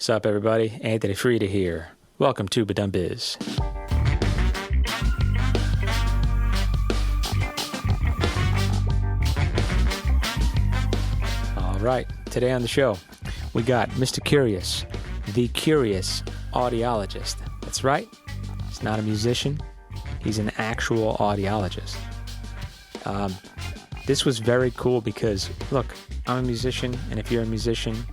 What's up, everybody? Anthony Frieda here. Welcome to Ba Dum Bizz. All right, today on the show, we got Mr. Curious, the Curious Audiologist. That's right, he's not a musician, he's an actual audiologist. This was very cool because, look, I'm a musician, and if you're a musician,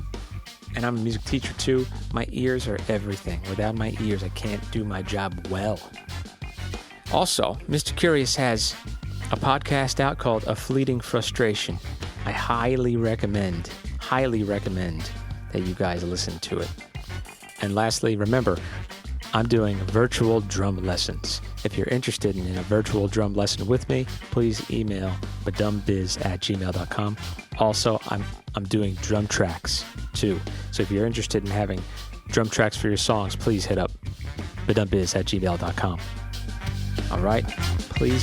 and I'm a music teacher too, my ears are everything. Without my ears, I can't do my job well. Also, Mr. Curious has a podcast out called A Fleeting Frustration. I highly recommend that you guys listen to it. And lastly, remember, I'm doing virtual drum lessons. If you're interested in a virtual drum lesson with me, please email badumbizz@gmail.com. Also, I'm doing drum tracks too. So if you're interested in having drum tracks for your songs, please hit up badumbizz@gmail.com. All right, please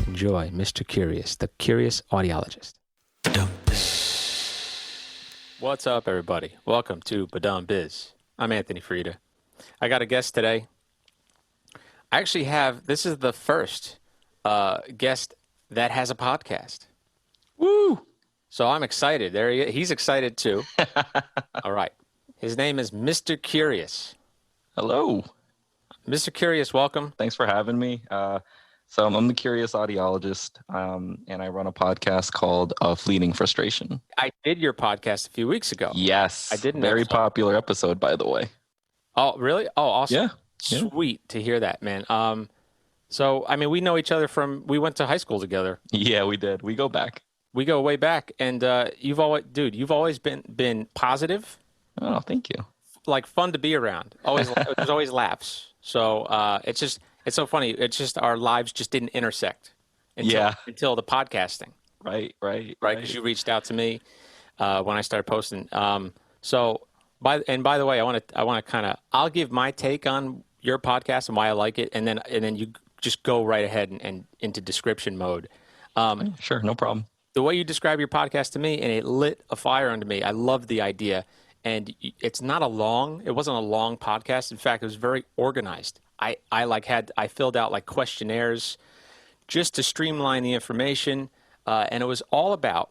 enjoy Mr. Curious, the Curious Audiologist. What's up, everybody? Welcome to Ba Dum Bizz. I'm Anthony Frieda. I got a guest today. I actually this is the first guest that has a podcast. Woo! So I'm excited. There he is. He's excited too. All right. His name is Mr. Curious. Hello. Mr. Curious, welcome. Thanks for having me. So I'm the Curious Audiologist, and I run a podcast called A Fleeting Frustration. I did your podcast a few weeks ago. Yes. I didn't. Very popular episode, by the way. Oh, really? Oh, awesome. Yeah. Sweet to hear that, man. So, I mean, we know each other we went to high school together. Yeah, we did. We go back. We go way back. And you've always been positive. Oh, thank you. Like fun to be around. There's always laughs. So it's so funny. It's just our lives just didn't intersect until the podcasting. Right. Because you reached out to me when I started posting. By the way, I want to I'll give my take on your podcast and why I like it, and then you just go right ahead and into description mode. Sure, no problem. The way you describe your podcast to me, and it lit a fire under me. I loved the idea, and it wasn't a long podcast. In fact, it was very organized. I filled out like questionnaires just to streamline the information, and it was all about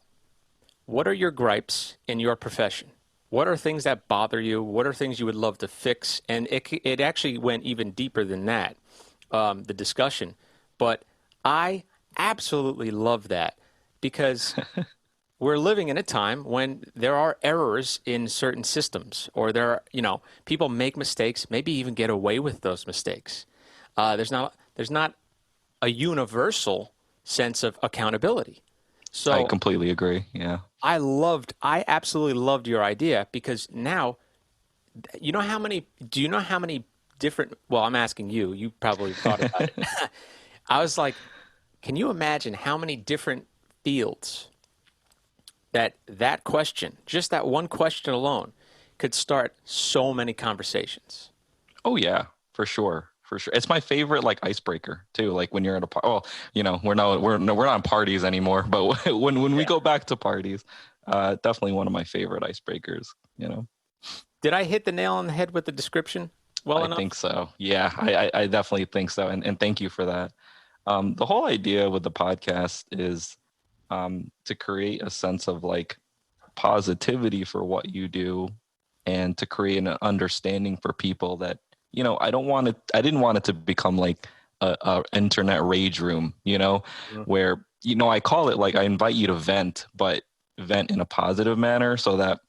what are your gripes in your profession. What are things that bother you? What are things you would love to fix? And it actually went even deeper than that, the discussion. But I absolutely love that because we're living in a time when there are errors in certain systems, or people make mistakes, maybe even get away with those mistakes. There's not a universal sense of accountability. So I completely agree. Yeah. I absolutely loved your idea because now, do you know how many different, well, I'm asking you, you probably thought about it. I was like, can you imagine how many different fields that question, just that one question alone, could start so many conversations? Oh yeah, for sure. It's my favorite icebreaker too. Like when you're at we're not on parties anymore, but when we go back to parties, definitely one of my favorite icebreakers, Did I hit the nail on the head with the description? Enough? I think so. Yeah, I definitely think so. And thank you for that. The whole idea with the podcast is to create a sense of positivity for what you do, and to create an understanding for people that, I didn't want it to become like a internet rage room, where, I call it I invite you to vent, but vent in a positive manner so that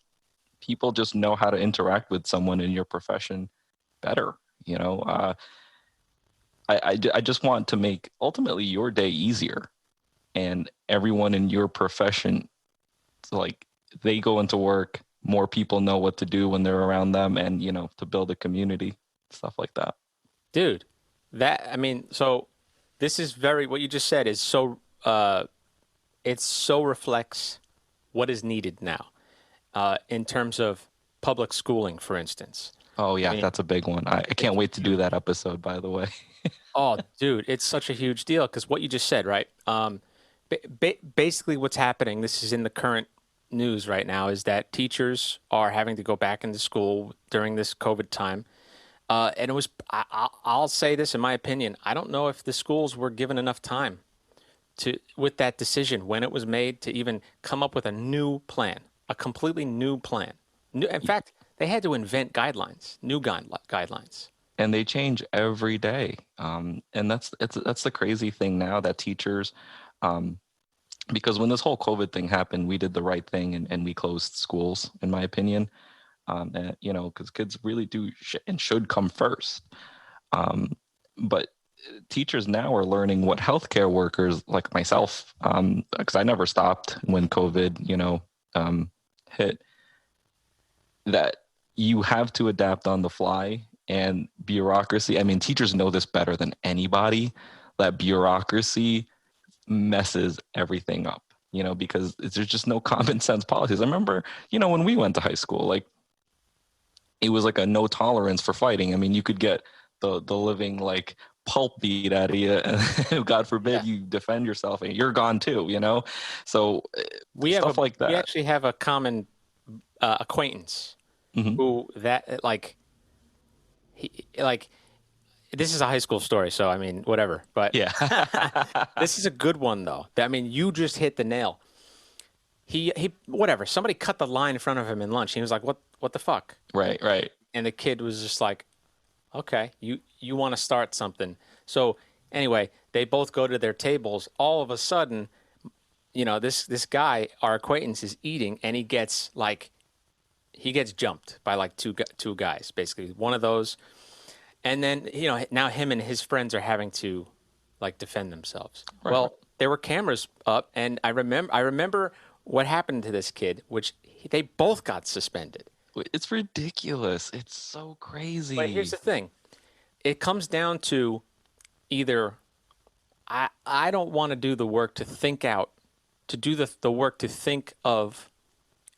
people just know how to interact with someone in your profession better. I just want to make ultimately your day easier, and everyone in your profession, they go into work, more people know what to do when they're around them, and, to build a community. Stuff like that. Dude, so this is what you just said is so, it so reflects what is needed now in terms of public schooling, for instance. Oh, yeah, that's a big one. I can't wait to do that episode, by the way. Oh, dude, it's such a huge deal because what you just said, right? Basically what's happening, this is in the current news right now is that teachers are having to go back into school during this COVID time. And it was, I'll say this in my opinion, I don't know if the schools were given enough time with that decision when it was made to even come up with a new plan, a completely new plan. In fact, they had to invent guidelines, new guidelines. And they change every day. And that's the crazy thing now that teachers, because when this whole COVID thing happened, we did the right thing and we closed schools, in my opinion. And, because kids really do and should come first. But teachers now are learning what healthcare workers like myself, because I never stopped when COVID, hit, that you have to adapt on the fly. And bureaucracy, I mean, teachers know this better than anybody, that bureaucracy messes everything up, because there's just no common sense policies. I remember, when we went to high school, like, it was like a no tolerance for fighting. I mean, you could get the living like pulp beat out of you, and God forbid you defend yourself, and you're gone too. So we stuff like that. We actually have a common acquaintance who this is a high school story, so I mean, whatever. But yeah, this is a good one though. I mean, you just hit the nail. He whatever. Somebody cut the line in front of him in lunch. He was like, "What the fuck?" Right. And the kid was just like, "Okay, you want to start something." So anyway, they both go to their tables. All of a sudden, this guy, our acquaintance, is eating, and he gets jumped by like two guys, basically. One of those, and then now him and his friends are having to like defend themselves. Right. Well, there were cameras up, and I remember what happened to this kid, which they both got suspended. It's ridiculous. It's so crazy. But here's the thing. It comes down to either I don't want to do the work to think out, to do the work to think of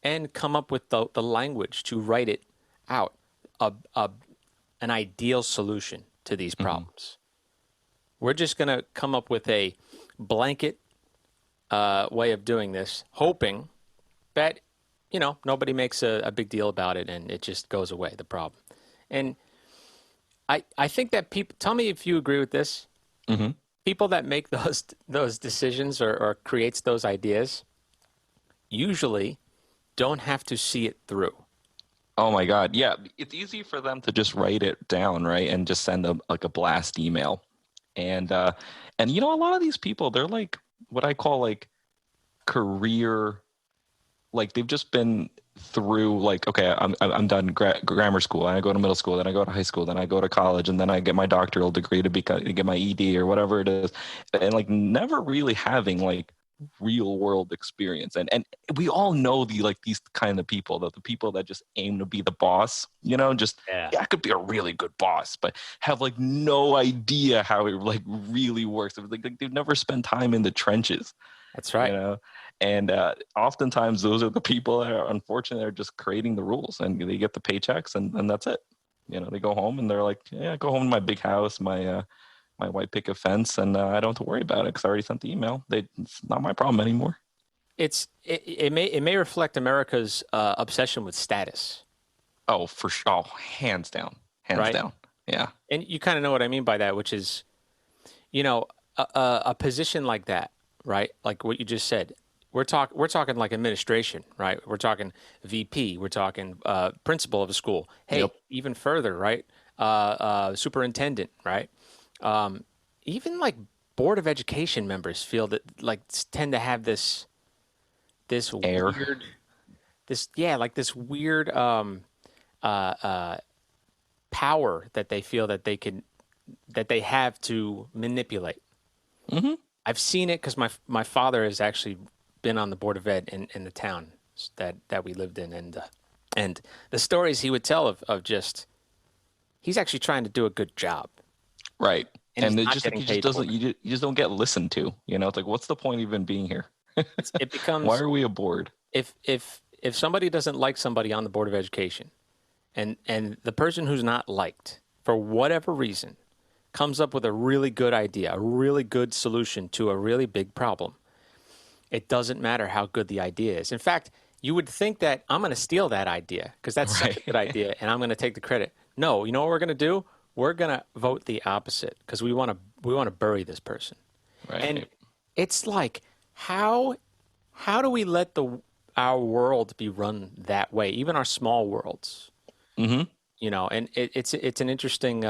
and come up with the language to write it out, an ideal solution to these problems. We're just going to come up with a blanket way of doing this, hoping that, nobody makes a big deal about it and it just goes away, the problem. And I think that people, tell me if you agree with this, people that make those decisions or creates those ideas usually don't have to see it through. Oh my God. Yeah. It's easy for them to just write it down, right? And just send a blast email. And a lot of these people, they're like what I call like career, like they've just been through like, okay, I'm done grammar school, and I go to middle school, then I go to high school, then I go to college, and then I get my doctoral degree to get my ED or whatever it is. And like never really having like real world experience. And we all know these kind of people, the people that just aim to be the boss, I could be a really good boss, but have like no idea how it like really works. Like they've never spent time in the trenches. That's right. And oftentimes those are the people that are unfortunately are just creating the rules, and they get the paychecks and that's it. They go home and they're like, yeah, go home to my big house, my white picket fence, and I don't have to worry about it because I already sent the email. It's not my problem anymore. It may reflect America's obsession with status. Oh, for sure. Oh, hands down. Hands down. Yeah. And you kind of know what I mean by that, which is, a position like that, right? Like what you just said. We're talking like administration, right? We're talking VP. We're talking principal of a school. Hey, even further, right? Superintendent, right? Even like board of education members feel that like tend to have this air. weird, this weird power that they feel that they have to manipulate. Mm-hmm. I've seen it because my father has actually been on the board of ed in the town that we lived in, and the stories he would tell of just he's actually trying to do a good job. Right. And it just like, you just don't get listened to. It's like, what's the point even being here? It becomes, why are we a board? If somebody doesn't like somebody on the board of education, and the person who's not liked for whatever reason comes up with a really good idea, a really good solution to a really big problem, it doesn't matter how good the idea is. In fact, you would think that I'm going to steal that idea because that's such a Right. good idea and I'm going to take the credit. No, you know what we're going to do? We're going to vote the opposite because we want to bury this person. And Right. it's like how do we let the our world be run that way? Even our small worlds, Hmm. and it's an interesting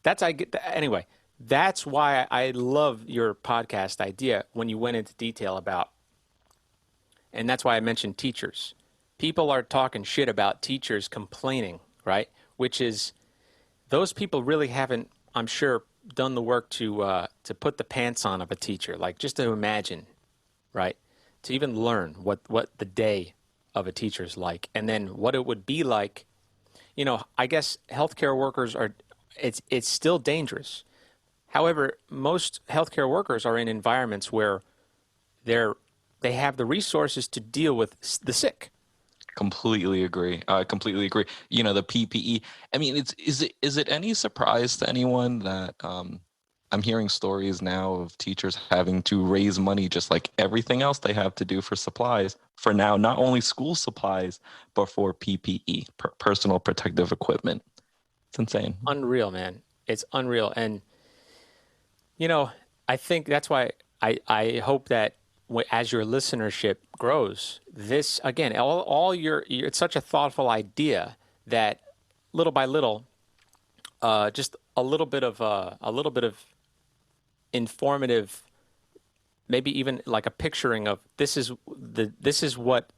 that's I get anyway. That's why I love your podcast idea when you went into detail about, and that's why I mentioned teachers. People are talking shit about teachers complaining, right? Which is those people really haven't, I'm sure, done the work to put the pants on of a teacher, like just to imagine, right? To even learn what the day of a teacher is like, and then what it would be like. I guess healthcare workers are. It's still dangerous. However, most healthcare workers are in environments where they're they have the resources to deal with the sick. Completely agree. Completely agree. The PPE. I mean, is it any surprise to anyone that I'm hearing stories now of teachers having to raise money just like everything else they have to do for supplies for now, not only school supplies, but for PPE, personal protective equipment. It's insane. Unreal, man. It's unreal. And you know, I think that's why I hope that as your listenership grows, this again, all it's such a thoughtful idea that little by little, just a little bit of informative, maybe even like a picturing of this is what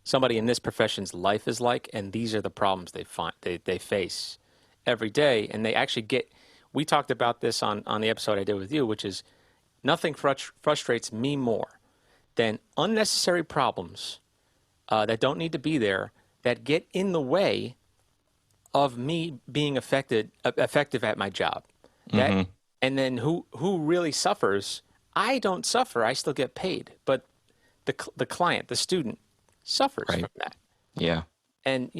somebody in this profession's life is like, and these are the problems they face every day, and they actually get. We talked about this on the episode I did with you, which is nothing frustrates me more than unnecessary problems that don't need to be there that get in the way of me being effective at my job. That Hmm. and then who really suffers? I don't suffer. I still get paid, but the client, the student, suffers Right. from that. Yeah. And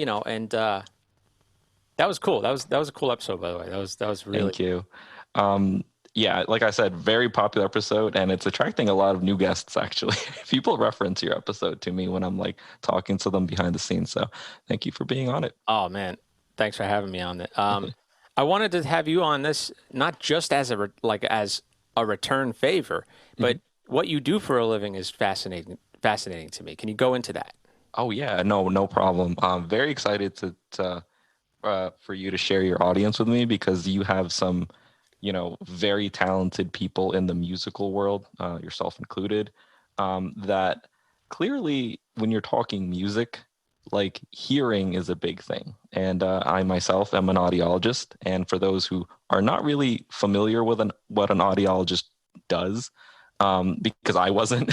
that was cool. That was a cool episode, by the way. That was really Thank you. Um, yeah, like I said, very popular episode, and it's attracting a lot of new guests, actually. People reference your episode to me when I'm like talking to them behind the scenes. So thank you for being on it. Oh man, thanks for having me on it. I wanted to have you on this not just as as a return favor, Mhm. but what you do for a living is fascinating to me. Can you go into that? Oh yeah, no problem. I'm very excited to for you to share your audience with me because you have some, very talented people in the musical world, yourself included, that clearly when you're talking music, like hearing is a big thing. And I myself am an audiologist. And for those who are not really familiar with what an audiologist does, because I wasn't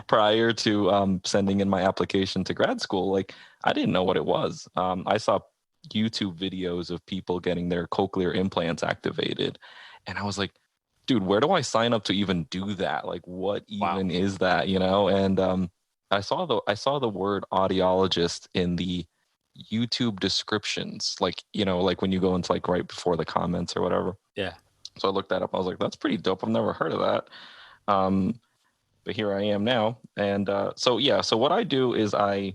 prior to sending in my application to grad school, like I didn't know what it was. I saw YouTube videos of people getting their cochlear implants activated, and I was like, dude, where do I sign up to even do that? Like, what Wow. even is that? And I saw the word audiologist in the YouTube descriptions, like when you go into like right before the comments or whatever. Yeah. So I looked that up. I was like, that's pretty dope. I've never heard of that. Um, but here I am now. And so, yeah, so what I do is I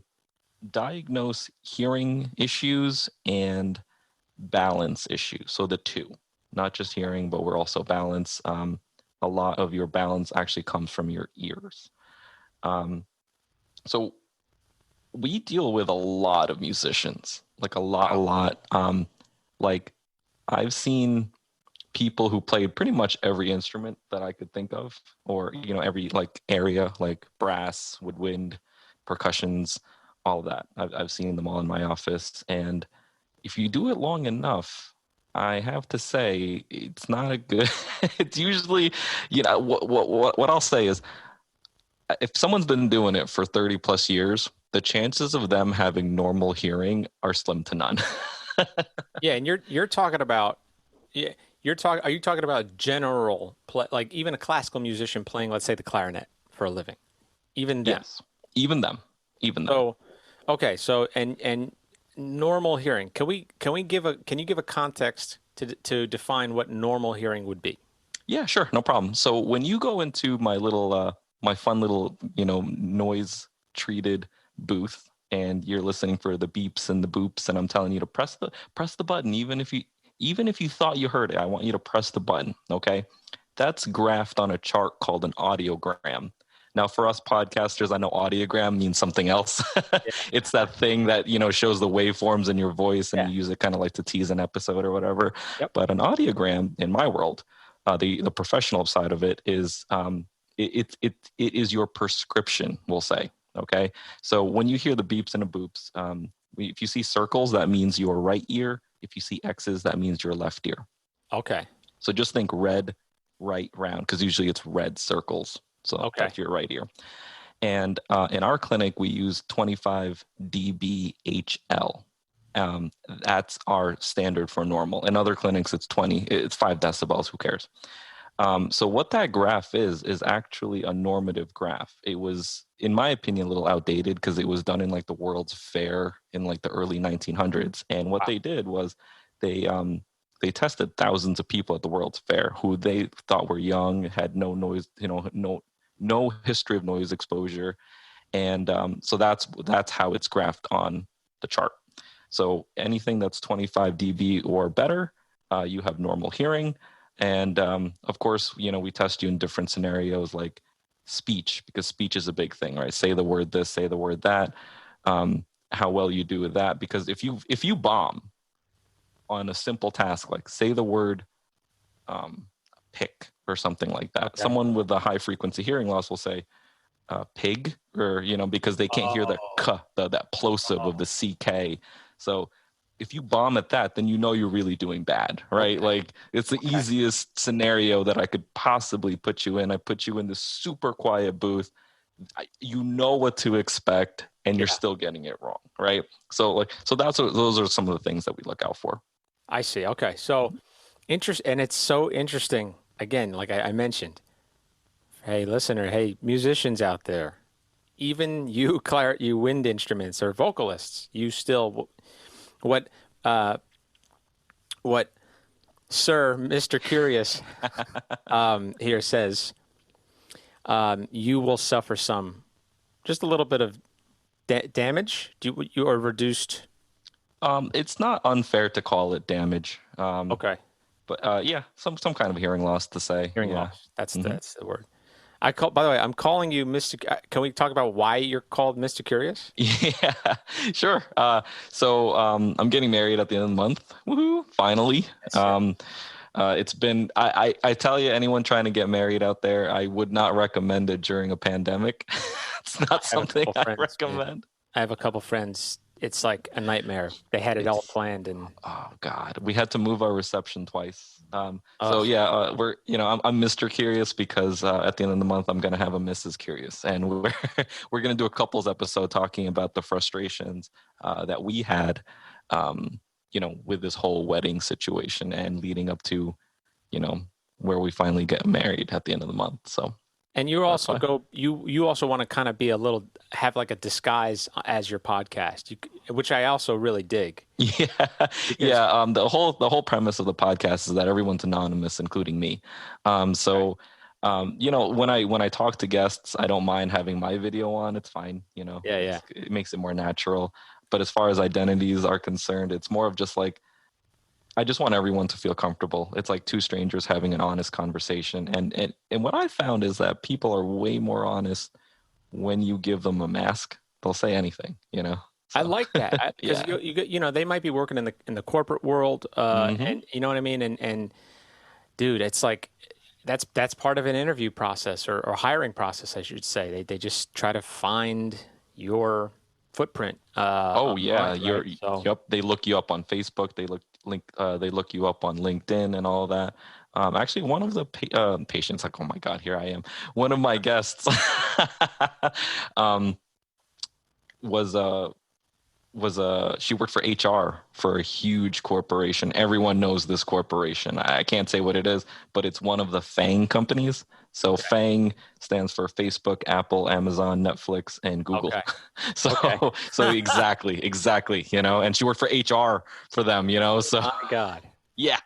diagnose hearing issues and balance issues. So the two, not just hearing, but we're also balance. A lot of your balance actually comes from your ears. Um, so we deal with a lot of musicians, like a lot, a Wow. lot. Like I've seen people who played pretty much every instrument that I could think of, or every like area, like brass, woodwind, percussions, all of that. I've seen them all in my office, and if you do it long enough, I have to say it's not a good. It's usually, what I'll say is, if someone's been doing it for 30 plus years, the chances of them having normal hearing are slim to none. Yeah, and you're talking about yeah, are you talking about general play, like even a classical musician playing, let's say, the clarinet for a living? Even them. Yes, even them, even them. So, okay, so and normal hearing. Can you give a context to define what normal hearing would be? Yeah, sure, no problem. So when you go into my fun little, noise treated booth and you're listening for the beeps and the boops, and I'm telling you to press the button, even if you thought you heard it, I want you to press the button. Okay. That's graphed on a chart called an audiogram. Now, for us podcasters, I know audiogram means something else. It's that thing that, shows the waveforms in your voice, and you use it kind of like to tease an episode or whatever. Yep. But an audiogram, in my world, the professional side of it is it is your prescription, we'll say. Okay. So when you hear the beeps and the boops, if you see circles, that means your right ear. If you see X's, that means your left ear. Okay. So just think red, right, round, because usually it's red circles. So that's your right ear. And in our clinic, we use 25 dBHL. That's our standard for normal. In other clinics, it's 20. It's 5 decibels. Who cares? So what that graph is actually a normative graph. It was, in my opinion, a little outdated because it was done in like the World's Fair in like the early 1900s. And what they did was they tested thousands of people at the World's Fair who they thought were young, had no noise, no history of noise exposure. And so that's how it's graphed on the chart. So anything that's 25 dB or better, you have normal hearing. And of course, we test you in different scenarios like speech, because speech is a big thing, right? Say the word this, say the word that, how well you do with that. Because if you bomb on a simple task, like say the word pick or something like that, someone with a high frequency hearing loss will say pig, or, because they can't hear the k, that plosive of the CK. So if you bomb at that, then you're really doing bad, right? Okay. Like it's the easiest scenario that I could possibly put you in. I put you in this super quiet booth. You know what to expect, and you're still getting it wrong, right? So those are some of the things that we look out for. I see. Okay, so and it's so interesting. Again, like I mentioned, hey listener, hey musicians out there, even you wind instruments or vocalists, you still. What Sir Mr. Curious here says, you will suffer just a little bit of damage. You are reduced. It's not unfair to call it damage. Okay, but some kind of hearing loss to say. Hearing loss. That's the word. By the way, I'm calling you Mr. Can we talk about why you're called Mr. Curious? Yeah, sure. So I'm getting married at the end of the month. Woohoo! Finally. It's been. I tell you, anyone trying to get married out there, I would not recommend it during a pandemic. It's not something I recommend. Man. I have a couple friends. It's like a nightmare. They had it all planned, and oh god, we had to move our reception twice. So yeah, we're I'm Mr. Curious because at the end of the month I'm gonna have a Mrs. Curious, and we're gonna do a couples episode talking about the frustrations that we had, with this whole wedding situation and leading up to, where we finally get married at the end of the month. So. And you also you also want to kind of have like a disguise as your podcast, which I also really dig. Yeah. Yeah. The whole premise of the podcast is that everyone's anonymous, including me. When I talk to guests, I don't mind having my video on. It's fine. It makes it more natural. But as far as identities are concerned, it's more of just like, I just want everyone to feel comfortable. It's like two strangers having an honest conversation. And what I found is that people are way more honest when you give them a mask. They'll say anything, So. I like that because they might be working in the corporate world, and you know what I mean. And dude, it's like that's part of an interview process or hiring process, I should say. They just try to find your footprint. Online, right? Yep. They look you up on Facebook. They look you up on LinkedIn and all that. Actually, one of the patients, like, oh my God, here I am. One of my guests she worked for HR for a huge corporation. Everyone knows this corporation. I can't say what it is, but it's one of the FANG companies. So FANG stands for Facebook, Apple, Amazon, Netflix, and Google. Okay. So exactly, and she worked for HR for them, so. Oh my God. Yeah.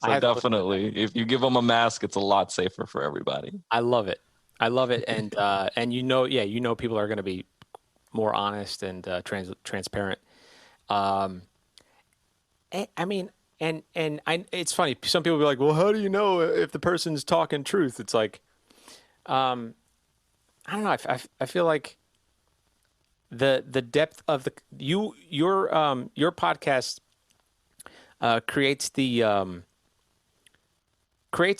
So definitely, if you give them a mask, it's a lot safer for everybody. I love it. I love it, and people are going to be more honest and transparent. Um, I mean, it's funny. Some people be like, "Well, how do you know if the person's talking truth?" It's like, I don't know. I feel like the depth of your podcast creates It's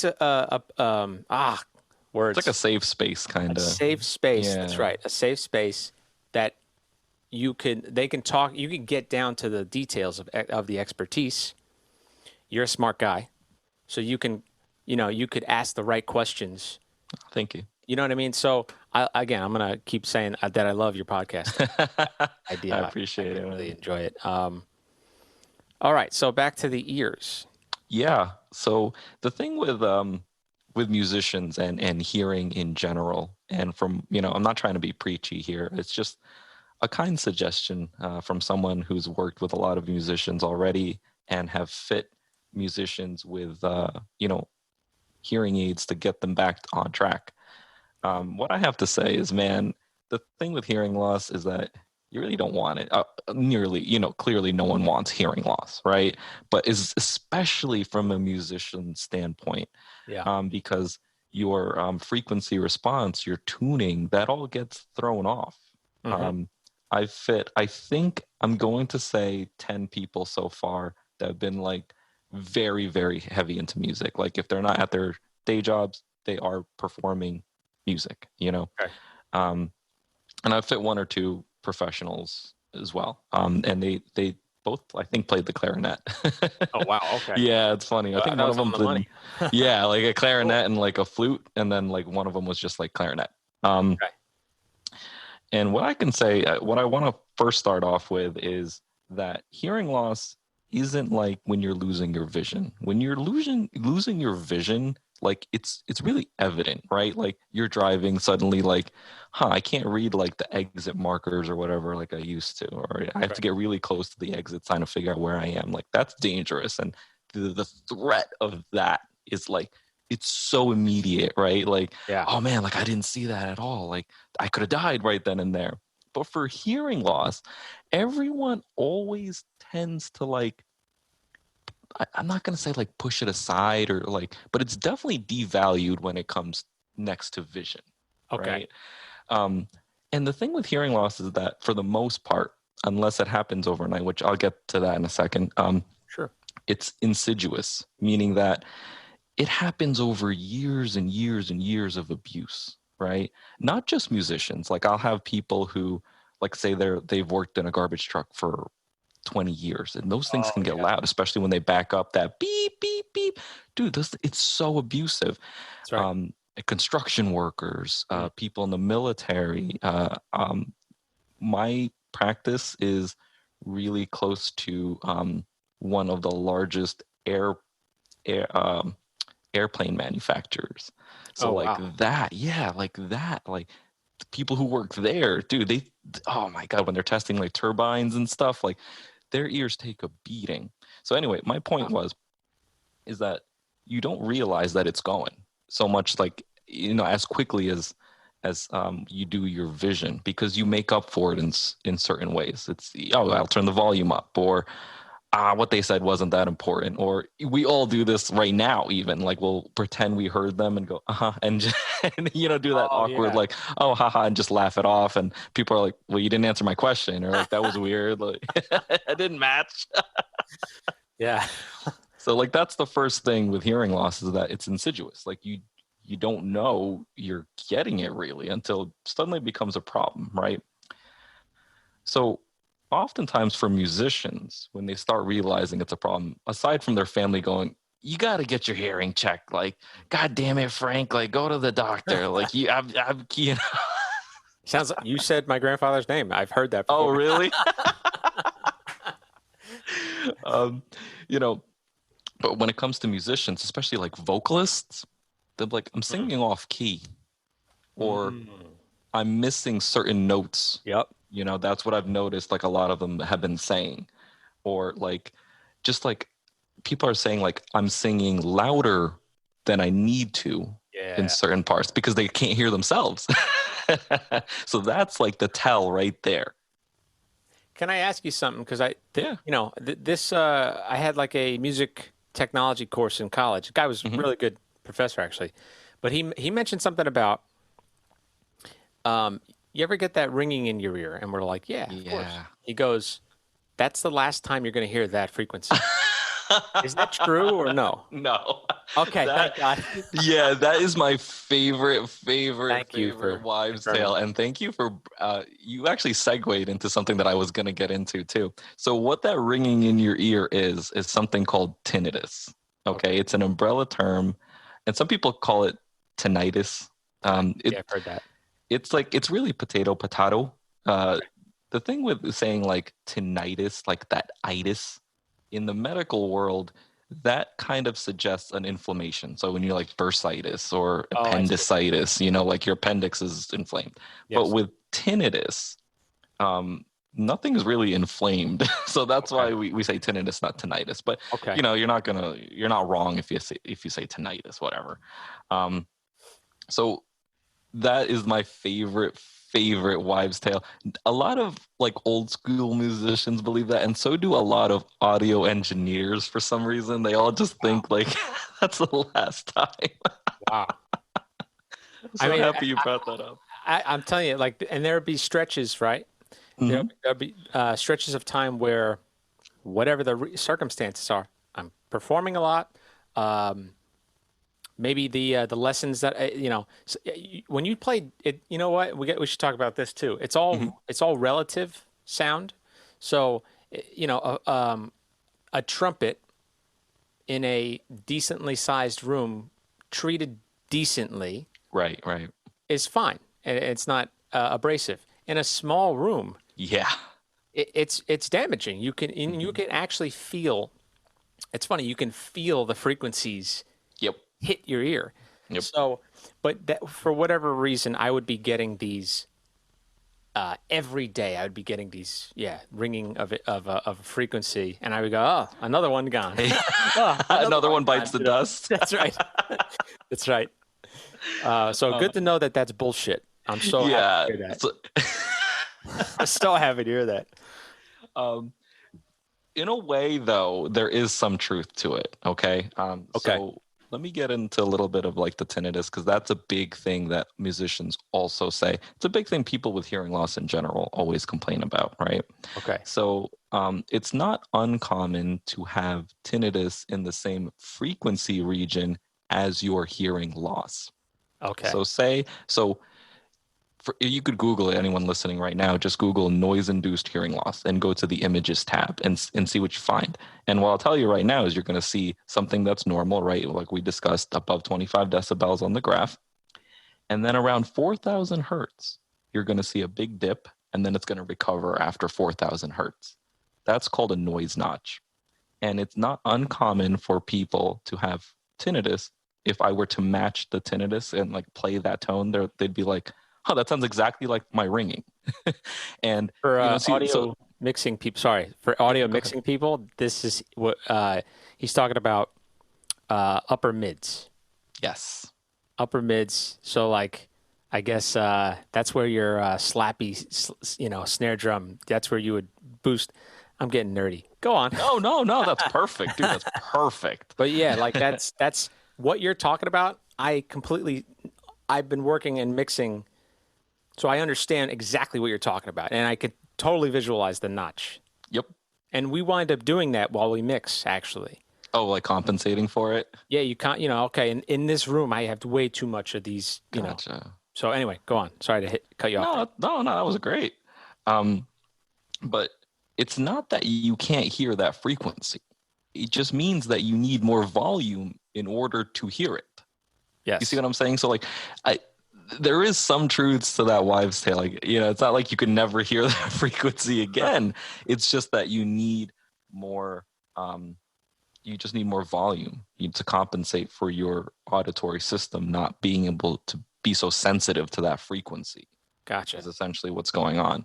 like words a safe space, a kind of. safe space. That's Yeah. right, a safe space that they can talk. You can get down to the details of the expertise. You're a smart guy, so you could ask the right questions. Thank you. You know what I mean? So I'm gonna keep saying that I love your podcast I idea. I appreciate it, really man. enjoy it. All right, so back to the ears. Yeah. So the thing with musicians and hearing in general, and from, I'm not trying to be preachy here. It's just a kind suggestion from someone who's worked with a lot of musicians already and have fit musicians with hearing aids to get them back on track. What I have to say is, man, the thing with hearing loss is that you really don't want it. Clearly no one wants hearing loss, right? But is especially from a musician standpoint, Yeah. because your frequency response, your tuning, that all gets thrown off. Hmm. Um, I think I'm going to say 10 people so far that have been like very, very heavy into music. Like if they're not at their day jobs, they are performing music, Okay. um, and I've fit one or two professionals as well. And they both, I think, played the clarinet. Oh wow. Okay. Yeah, it's funny. I think That one was of them on the did, money. yeah, like a Cool. clarinet and like a flute, and then like one of them was just like clarinet. Um, Okay. and what I can say, what I want to first start off with is that hearing loss isn't like when you're losing your vision. When you're losing your vision, like it's really evident, right? Like you're driving suddenly, like, I can't read like the exit markers or whatever like I used to, or I have to Right. get really close to the exit sign to figure out where I am. Like that's dangerous, and the threat of that is like it's so immediate, right? Like, Yeah. oh man, like I didn't see that at all. Like I could have died right then and there. But for hearing loss, everyone always tends to like, I'm not going to say like push it aside or like, but it's definitely devalued when it comes next to vision, Okay. right? Um, and the thing with hearing loss is that for the most part, unless it happens overnight, which I'll get to that in a second, Sure. it's insidious, meaning that it happens over years and years and years of abuse, right? Not just musicians. Like I'll have people who, like, say they've worked in a garbage truck for 20 years, and those things Oh can get yeah. loud, especially when they back up that beep beep beep. Dude, it's so abusive. That's right. Construction workers, Mm. people in the military. My practice is really close to one of the largest air airplane manufacturers. So Oh like wow. that, yeah, like that, like the people who work there, dude, oh my God, when they're testing like turbines and stuff, like their ears take a beating. So anyway, my point Wow. is that you don't realize that it's going so much, like, as quickly as you do your vision, because you make up for it in certain ways. It's, oh, I'll turn the volume up, or what they said wasn't that important, or we all do this right now, even like we'll pretend we heard them and go and, and do that Oh awkward yeah. like, oh haha, and just laugh it off, and people are like, well, you didn't answer my question, or like that was weird, like it didn't match. Yeah. So like that's the first thing with hearing loss, is that it's insidious. Like you don't know you're getting it really until it suddenly becomes a problem, right? So oftentimes for musicians, when they start realizing it's a problem, aside from their family going, you got to get your hearing checked. Like, God damn it, Frank, like go to the doctor. Like I've Sounds like you said my grandfather's name. I've heard that oh, before. really? um, you know, but when it comes to musicians, especially like vocalists, they're like, I'm Mm. singing off key, or Mm. I'm missing certain notes. Yep. That's what I've noticed. Like a lot of them have been saying, or like, just like people are saying, like, I'm singing louder than I need to, in certain parts because they can't hear themselves. So that's like the tell right there. Can I ask you something? Because Yeah. I had like a music technology course in college. The guy was a Hmm. really good professor, actually, but he mentioned something about you ever get that ringing in your ear, and we're like, yeah, of course. Yeah. He goes, that's the last time you're going to hear that frequency. Is that true or no? No. Okay, That thank God. yeah, that is my favorite Thank you for wives' confirming. tale. And thank you for you actually segued into something that I was gonna get into too. So what that ringing in your ear is something called tinnitus. Okay, Okay, it's an umbrella term, and some people call it tinnitus. yeah, I've heard that. It's like it's really potato. The thing with saying like tinnitus, like that itis, in the medical world, that kind of suggests an inflammation. So when you're like bursitis or Oh, I see. appendicitis, like your appendix is inflamed. But Yes. with tinnitus, nothing's really inflamed. So that's Okay. why we say tinnitus, not tinnitus. But Okay. you're not wrong if you say tinnitus, whatever. Um, so that is my favorite wives' tale. A lot of like old school musicians believe that, and so do a lot of audio engineers for some reason. They all just Wow. think like that's the last time. Wow. I'm I so mean, happy you brought that up. I'm telling you, like, and there'd be stretches, right? Hmm. There'll be stretches of time where whatever the circumstances are, I'm performing a lot. Um, maybe the lessons that when you play it, you know what? We should talk about this too. Hmm. It's all relative sound. So, a trumpet in a decently sized room treated decently Right, right. is fine. It's not abrasive. In a small room, Yeah. it's damaging. You Hmm. can actually feel. It's funny. You can feel the frequencies Yep. hit your ear. Yep. So, but that, for whatever reason, I would be getting these every day. I would be getting these, ringing of a frequency, and I would go, oh, another one gone. Hey, Oh, another another one one bites gone. the dust. That's right. That's right. So Uh, good to know that that's bullshit. I'm so happy yeah. to hear that. So, I'm so happy to hear that. um, in a way, though, there is some truth to it. Okay. Okay. So let me get into a little bit of like the tinnitus, because that's a big thing that musicians also say. It's a big thing people with hearing loss in general always complain about, right? Okay. So it's not uncommon to have tinnitus in the same frequency region as your hearing loss. Okay. So you could Google it. Anyone listening right now, just Google noise-induced hearing loss and go to the images tab and see what you find. And what I'll tell you right now is you're going to see something that's normal, right? Like we discussed, above 25 decibels on the graph. And then around 4,000 hertz, you're going to see a big dip, and then it's going to recover after 4,000 hertz. That's called a noise notch. And it's not uncommon for people to have tinnitus. If I were to match the tinnitus and like play that tone, they'd be like, oh, that sounds exactly like my ringing. And For see, so audio mixing people, sorry, for audio go ahead. mixing people, this is what he's talking about. Upper mids, Yes. upper mids. So like, I guess that's where your slappy, snare drum. That's where you would boost. I'm getting nerdy. Go on. No, that's perfect, dude. That's perfect. But yeah, like that's what you're talking about. I've been working and mixing, so I understand exactly what you're talking about, and I could totally visualize the notch. Yep. And we wind up doing that while we mix, actually. Oh, like compensating for it. Yeah, you can't, okay, in this room, I have way too much of these. Gotcha. So anyway, go on. Sorry to cut you off there. No, that was great. Um, but it's not that you can't hear that frequency. It just means that you need more volume in order to hear it. Yes. You see what I'm saying? So like, there is some truths to that wives' tale. Like, it's not like you can never hear that frequency again. It's just that you need more. You just need more volume. You need to compensate for your auditory system not being able to be so sensitive to that frequency. Gotcha. Is essentially what's going on.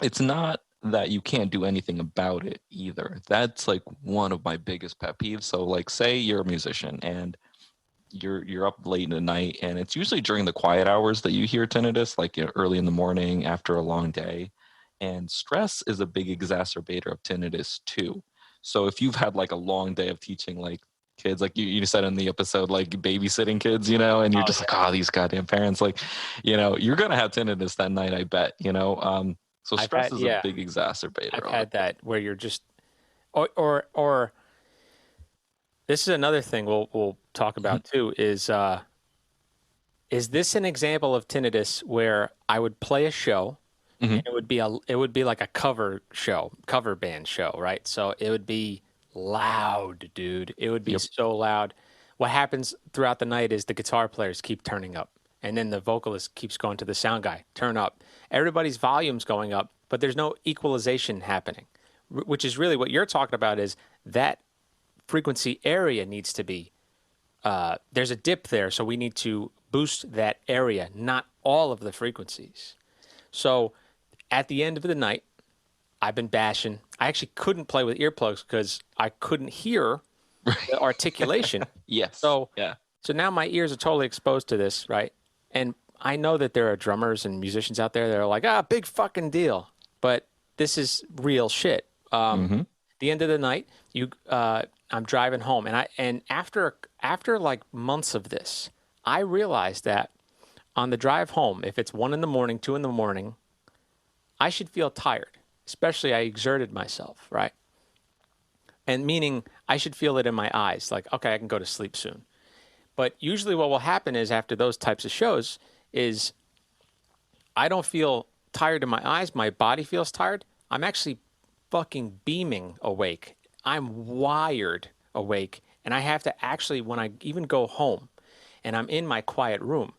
It's not that you can't do anything about it either. That's like one of my biggest pet peeves. So like say you're a musician and you're up late in the night, and it's usually during the quiet hours that you hear tinnitus, like early in the morning after a long day. And stress is a big exacerbator of tinnitus too. So if you've had like a long day of teaching like kids, like you said in the episode, like babysitting kids, and you're just like, oh, these goddamn parents, like, you're gonna have tinnitus that night, I bet, So stress is a big exacerbator. I've had that where you're just, or this is another thing we'll talk about too, is this an example of tinnitus where I would play a show and it would be like a cover band show, right? So it would be loud, dude. It would be so loud. What happens throughout the night is the guitar players keep turning up, and then the vocalist keeps going to the sound guy, turn up. Everybody's volume's going up, but there's no equalization happening, which is really what you're talking about, is that frequency area needs to be, there's a dip there, so we need to boost that area, not all of the frequencies. So at the end of the night, I've been bashing. I actually couldn't play with earplugs because I couldn't hear the articulation. Yes. So now my ears are totally exposed to this, right? And I know that there are drummers and musicians out there that are like, big fucking deal. But this is real shit. The end of the night, I'm driving home, and after like months of this, I realized that on the drive home, if it's 1 a.m, 2 a.m, I should feel tired, especially I exerted myself, right? And meaning I should feel it in my eyes, like, okay, I can go to sleep soon. But usually what will happen is after those types of shows is I don't feel tired in my eyes. My body feels tired. I'm actually fucking beaming awake. I'm wired awake. And I have to actually, when I even go home and I'm in my quiet room,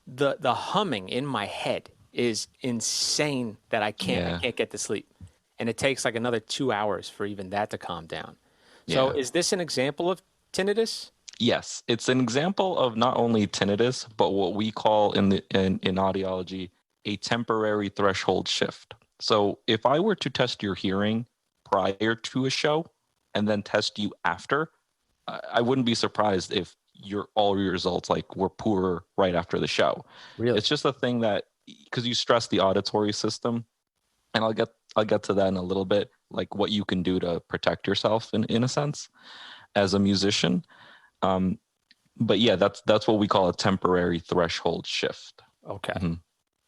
the humming in my head is insane that I can't get to sleep. And it takes like another 2 hours for even that to calm down. So is this an example of tinnitus? Yes, it's an example of not only tinnitus, but what we call in audiology a temporary threshold shift. So if I were to test your hearing prior to a show and then test you after, I wouldn't be surprised if all your results like were poorer right after the show. Really? It's just a thing that, because you stress the auditory system, and I'll get to that in a little bit, like what you can do to protect yourself in a sense as a musician. But yeah, that's what we call a temporary threshold shift. Okay.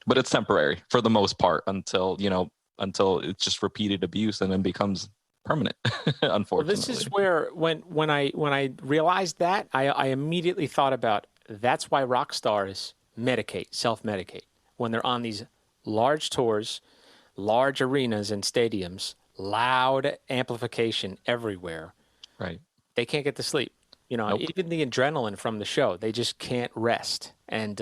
But it's temporary for the most part until it's just repeated abuse and then becomes permanent. Unfortunately. Well, this is where when I realized that, I immediately thought about, that's why rock stars self-medicate when they're on these large tours, large arenas and stadiums, loud amplification everywhere. Right. They can't get to sleep. Even the adrenaline from the show, they just can't rest. And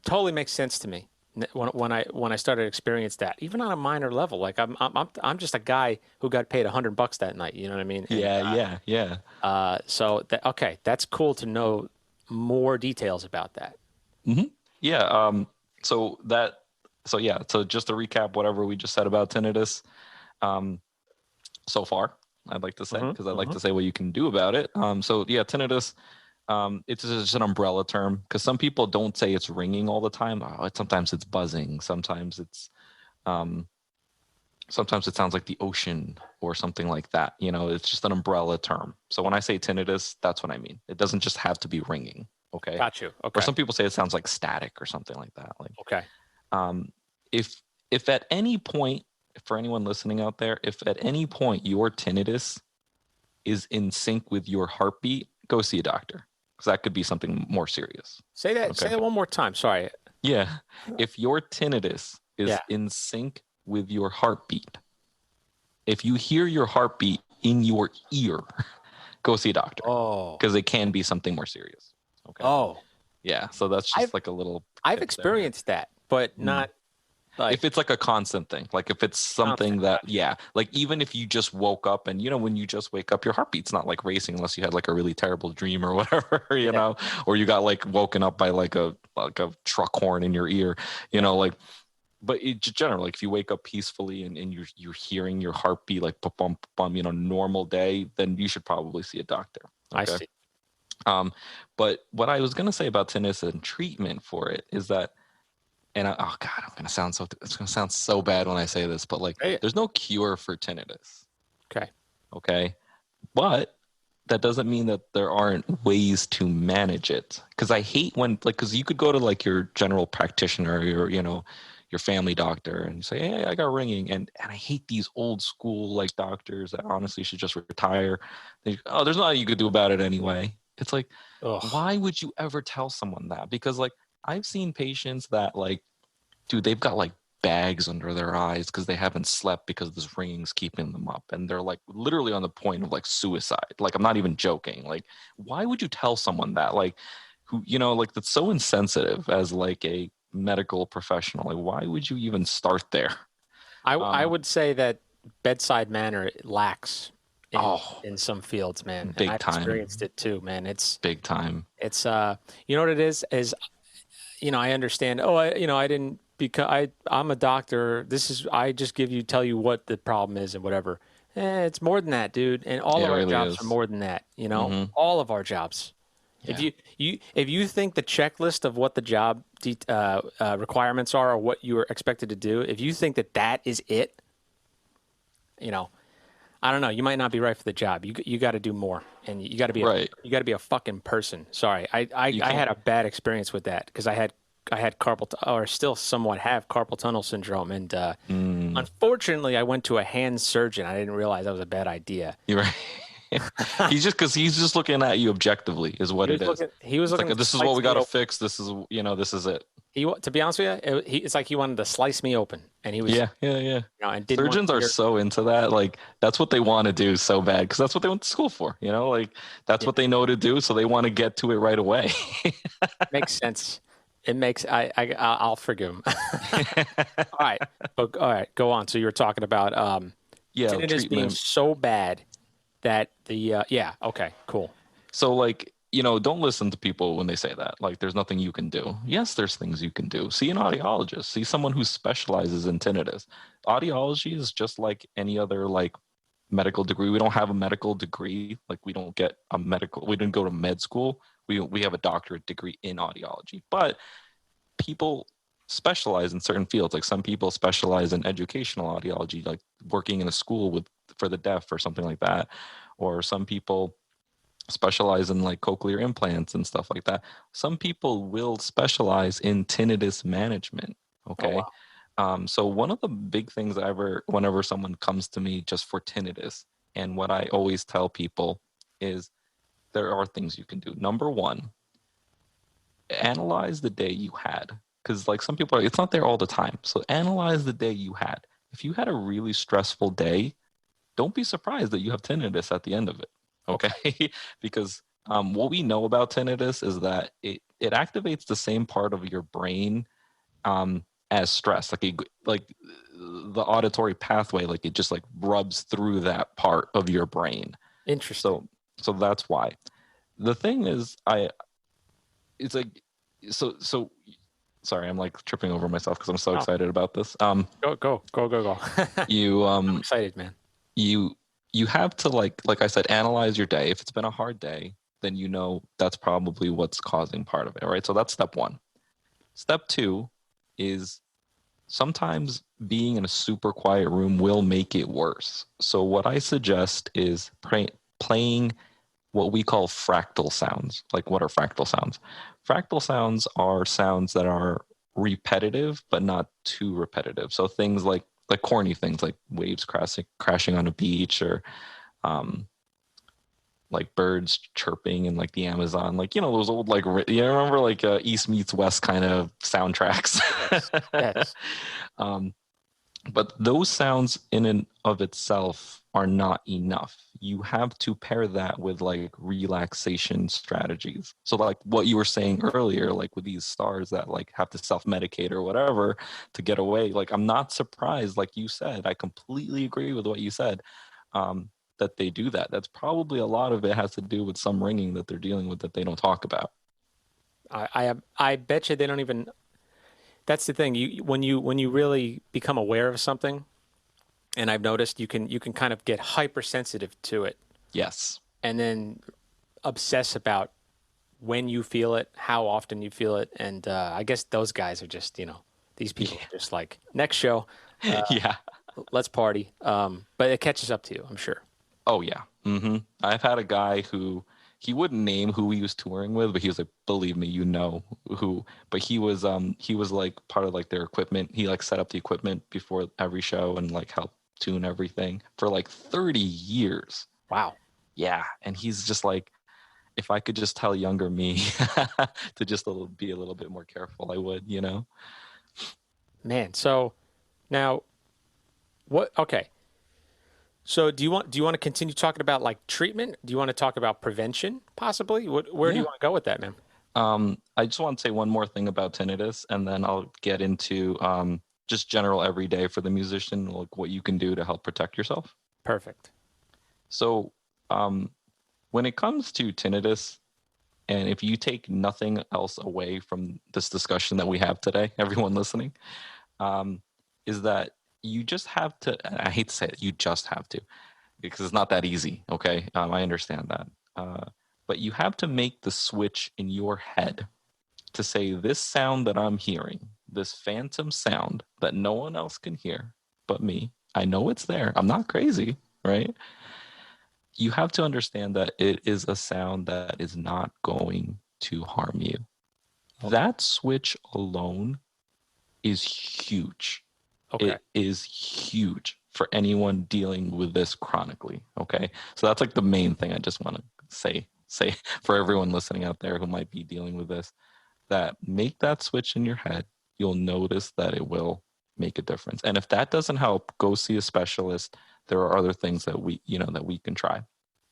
totally makes sense to me when I started to experience that, even on a minor level. Like I'm just a guy who got paid $100 that night. You know what I mean? And, so that's cool to know more details about that. Yeah. So just to recap whatever we just said about tinnitus, so far, I'd like to say, because I'd like to say what you can do about it. Tinnitus, it's just an umbrella term, because some people don't say it's ringing all the time. Sometimes it's buzzing. Sometimes it sounds like the ocean or something like that. It's just an umbrella term. So when I say tinnitus, that's what I mean. It doesn't just have to be ringing. Okay. Got you. Okay. Or some people say it sounds like static or something like that. Like, okay. If at any point, for anyone listening out there, if at any point your tinnitus is in sync with your heartbeat, go see a doctor, because that could be something more serious. Say that. Okay. Say that one more time. Sorry. Yeah. If your tinnitus is in sync with your heartbeat, if you hear your heartbeat in your ear, go see a doctor. Oh. Because it can be something more serious. Okay. Oh. Yeah. So that's just like a little. I've experienced that, but not. Like, if it's like a constant thing, like if it's something that, like even if you just woke up and, when you just wake up, your heartbeat's not like racing unless you had like a really terrible dream or whatever, you know, or you got like woken up by like a truck horn in your ear, but it generally, like if you wake up peacefully and you're hearing your heartbeat like bump, normal day, then you should probably see a doctor. Okay? I see. But what I was going to say about tinnitus and treatment for it is that, oh God, it's going to sound so bad when I say this, but like, Hey. there's no cure for tinnitus. Okay. Okay. But that doesn't mean that there aren't ways to manage it. Because I hate when, like, because you could go to like your general practitioner or your family doctor and say, hey, I got ringing. And I hate these old school like doctors that honestly should just retire. Oh, there's nothing you could do about it anyway. It's like, Ugh. why would you ever tell someone that? Because like I've seen patients that like, dude, they've got like bags under their eyes because they haven't slept because this ringing's keeping them up, and they're like literally on the point of like suicide. Like, I'm not even joking. Like, why would you tell someone that? Like, who, like, that's so insensitive as like a medical professional. Like, why would you even start there? I um would say that bedside manner lacks oh, in some fields, man, and big I've experienced time, it too, man. big time. It's you know what it is I understand. Oh, I didn't because I'm a doctor. I just tell you what the problem is and whatever. It's more than that, dude. And all Yeah, of it our really jobs are is. more than that. Mm-hmm. All of our jobs. If Yeah, you think the checklist of what the job requirements are or what you are expected to do, if you think that is it, you know, I don't know. You might not be right for the job. You got to do more, and right. you got to be a fucking person. Sorry, You I can't. had a bad experience with that because I had or still somewhat have carpal tunnel syndrome, and mm, unfortunately, I went to a hand surgeon. I didn't realize that was a bad idea. you're right. He's just looking at you objectively is what it is. He was It's like, looking to this is what slice we me got to open. fix. This is it. To be honest with you, it's like he wanted to slice me open, and he was, Yeah, yeah, yeah. and didn't want Surgeons to are hear. so into that. Like, that's what they want to do so bad because that's what they went to school for. Like, that's Yeah, what they know to do. So they want to get to it right away. makes sense. It makes I'll forgive him. All right, but all right, go on. So you were talking about Yeah, tinnitus being treatment. so bad that yeah, okay, cool. So, like, don't listen to people when they say that. Like, there's nothing you can do. Yes, there's things you can do. See an audiologist. See someone who specializes in tinnitus. Audiology is just like any other like medical degree. We don't have a medical degree. Like, we don't get a medical. We didn't go to med school. We have a doctorate degree in audiology. But people specialize in certain fields. Like, some people specialize in educational audiology, like working in a school for the deaf or something like that. Or some people specialize in like cochlear implants and stuff like that. Some people will specialize in tinnitus management. Oh Okay. wow, So one of the big things whenever someone comes to me just for tinnitus, and what I always tell people is there are things you can do. Number one, analyze the day you had. Because like some people it's not there all the time. So analyze the day you had. If you had a really stressful day, don't be surprised that you have tinnitus at the end of it. okay, Okay. Because what we know about tinnitus is that it activates the same part of your brain as stress. Like the auditory pathway, like it just like rubs through that part of your brain. interesting. So that's why. The thing is, it's like, so sorry, I'm like tripping over myself because I'm so Oh, excited about this. go. You I'm excited, man. you you have to like I said, analyze your day. If it's been a hard day, then that's probably what's causing part of it, right? So that's step one. Step two is sometimes being in a super quiet room will make it worse. So what I suggest is playing what we call fractal sounds. Like, what are fractal sounds? Fractal sounds are sounds that are repetitive but not too repetitive. So things like corny things like waves crashing on a beach, or um, like birds chirping in like the Amazon, like those old like remember like East Meets West kind of soundtracks. Yes, yes. um, but those sounds in and of itself are not enough. You have to pair that with like relaxation strategies. So like what you were saying earlier, like with these stars that like have to self-medicate or whatever to get away. Like, I'm not surprised, like you said, I completely agree with what you said, that they do that. That's probably a lot of it has to do with some ringing that they're dealing with that they don't talk about. I bet you they don't even. That's the thing. When you really become aware of something, and I've noticed you can kind of get hypersensitive to it, Yes. and then obsess about when you feel it, how often you feel it, and I guess those guys are just, these people are just like, next show, Yeah. let's party. But it catches up to you, I'm sure. Oh yeah. I've had a guy who he wouldn't name who he was touring with, but he was like, believe me, you know who. But he was like part of like their equipment. He like set up the equipment before every show and like helped tune everything for like 30 years. Wow. Yeah. And he's just like, if I could just tell younger me to just be a little bit more careful, I would, you know? Man, so now what? Okay. So do you want to continue talking about like treatment? Do you want to talk about prevention possibly? Where do you Yeah. want to go with that, man? I just want to say one more thing about tinnitus, and then I'll get into just general everyday for the musician, like what you can do to help protect yourself. Perfect. So, when it comes to tinnitus, and if you take nothing else away from this discussion that we have today, everyone listening, is that you just have to, and I hate to say it, you just have to, because it's not that easy, okay? I understand that. But you have to make the switch in your head to say, this sound that I'm hearing, this phantom sound that no one else can hear but me, I know it's there. I'm not crazy, right? You have to understand that it is a sound that is not going to harm you. That switch alone is huge. Okay. It is huge for anyone dealing with this chronically. Okay. So that's like the main thing I just want to say for everyone listening out there who might be dealing with this, that make that switch in your head. You'll notice that it will make a difference. And if that doesn't help, go see a specialist. There are other things that we can try,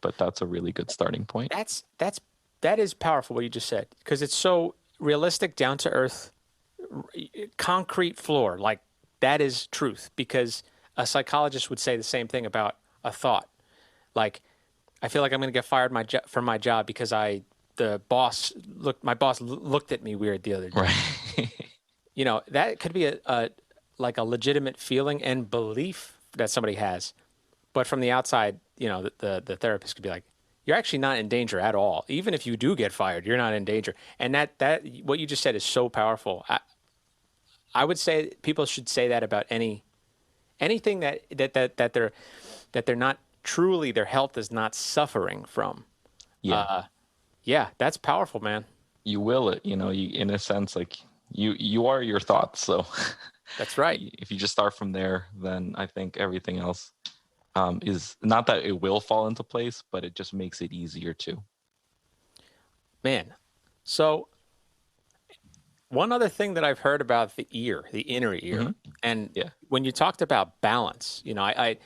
but that's a really good starting point. That is powerful what you just said, because it's so realistic, down to earth, concrete floor. Like that is truth, because a psychologist would say the same thing about a thought. Like, I feel like I'm going to get fired from my job because my boss looked at me weird the other day. Right. That could be a legitimate feeling and belief that somebody has. But from the outside, the therapist could be like, you're actually not in danger at all. Even if you do get fired, you're not in danger. And that what you just said is so powerful. I would say people should say that about anything that they're not truly, their health is not suffering from. Yeah. Yeah, that's powerful, man. You will it, you in a sense, like you are your thoughts. So That's right. if you just start from there, then I think everything else is not that it will fall into place, but it just makes it easier too. Man. So one other thing that I've heard about the ear, the inner ear, and when you talked about balance, I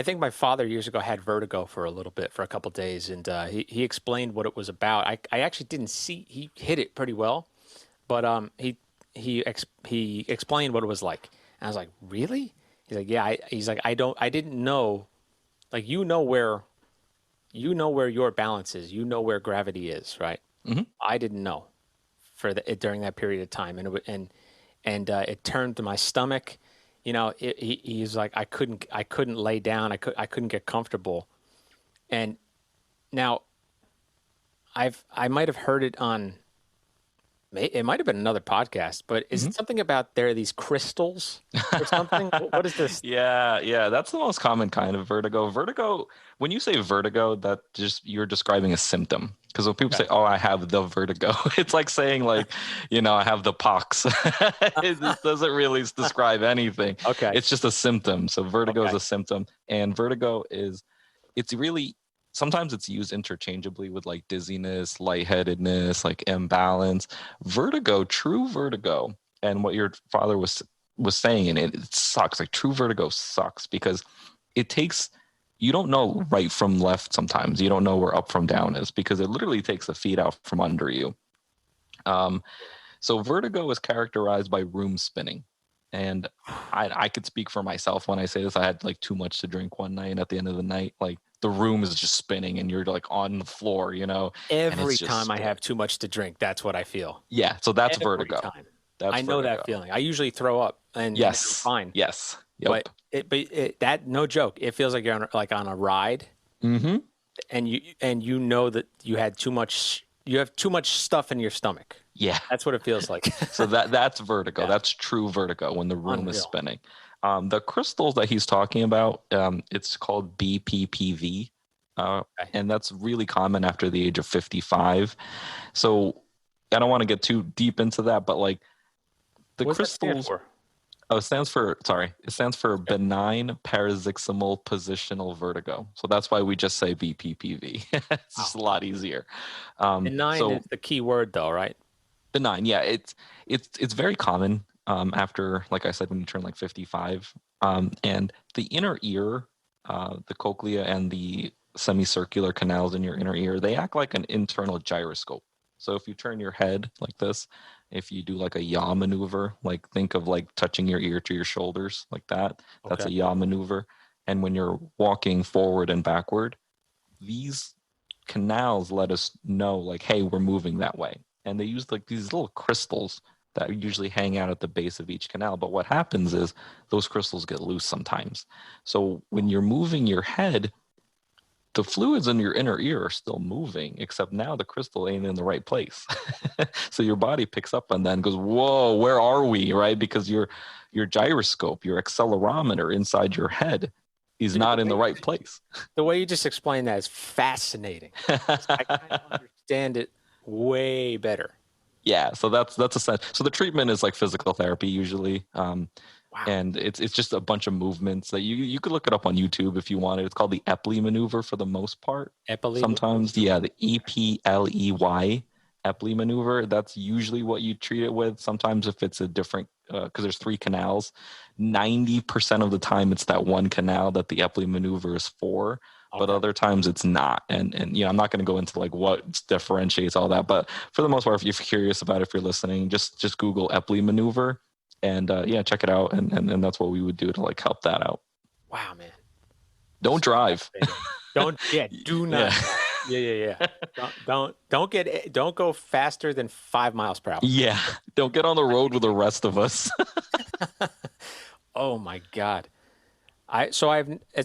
think my father years ago had vertigo for a little bit, for a couple of days, and he explained what it was about. I actually didn't see, he hit it pretty well, but he explained what it was like. And I was like, really? He's like, yeah. He's like, I didn't know, like, where your balance is, where gravity is, right? I didn't know during that period of time, and it turned to my stomach. He's like, I couldn't lay down. I couldn't get comfortable. And now I might have heard it on, it might have been another podcast, but is it something about there are these crystals or something? What is this? Yeah. That's the most common kind of vertigo. Vertigo, when you say vertigo, that just, you're describing a symptom. Because when people say, oh, I have the vertigo, it's like saying like, I have the pox. It doesn't really describe anything. Okay. It's just a symptom. So vertigo is a symptom. And vertigo it's really, sometimes it's used interchangeably with like dizziness, lightheadedness, like imbalance. Vertigo, true vertigo, and what your father was saying, and it sucks. Like true vertigo sucks because you don't know right from left sometimes. You don't know where up from down is because it literally takes the feet out from under you. So vertigo is characterized by room spinning. And I could speak for myself when I say this. I had like too much to drink one night, and at the end of the night, like the room is just spinning and you're like on the floor, Every time I have too much to drink, that's what I feel. Yeah. So that's Every vertigo. time. That's I know vertigo. that feeling. I usually throw up and I'm fine. Yes. Yep. But that, no joke, it feels like you're on a ride. And you know that you had too much you have too much stuff in your stomach. Yeah. That's what it feels like. So that's vertigo. Yeah. That's true vertigo when the room is Unreal. spinning. The crystals that he's talking about, it's called BPPV, Okay. and that's really common after the age of 55. So I don't want to get too deep into that, but like the What's that stand crystals. for? Oh, it stands for benign paroxysmal positional vertigo. So that's why we just say BPPV. It's just a lot easier. Benign So is the key word, though, right? benign, yeah, it's very common after, like I said, when you turn like 55. And the inner ear, the cochlea and the semicircular canals in your inner ear, they act like an internal gyroscope. So if you turn your head like this, if you do like a yaw maneuver, like think of like touching your ear to your shoulders like that, that's Okay. a yaw maneuver. And when you're walking forward and backward, these canals let us know like, hey, we're moving that way. And they use like these little crystals that usually hang out at the base of each canal. But what happens is those crystals get loose sometimes. So when you're moving your head, the fluids in your inner ear are still moving, except now the crystal ain't in the right place. So your body picks up on that and goes, whoa, where are we? Right? Because your gyroscope, your accelerometer inside your head is Dude, not in the right place. The way you just explained that is fascinating. I kind of understand it way better. Yeah, so that's a sense. So the treatment is like physical therapy usually, Wow. and it's just a bunch of movements that you could look it up on YouTube if you wanted. It's called the Epley maneuver for the most part. Sometimes, yeah, the EPLEY Epley maneuver. That's usually what you treat it with. Sometimes if it's a different, because there's 3 canals, 90% of the time it's that one canal that the Epley maneuver is for. But Okay. other times it's not. And you know, I'm not going to go into like what differentiates all that. But for the most part, if you're curious about it, if you're listening, just Google Epley maneuver and yeah, check it out. And that's what we would do to like help that out. Wow, man. Don't drive. Do not. Yeah. Don't go faster than 5 miles per hour. Yeah. Don't get on the road with the rest of us. Oh my God. It's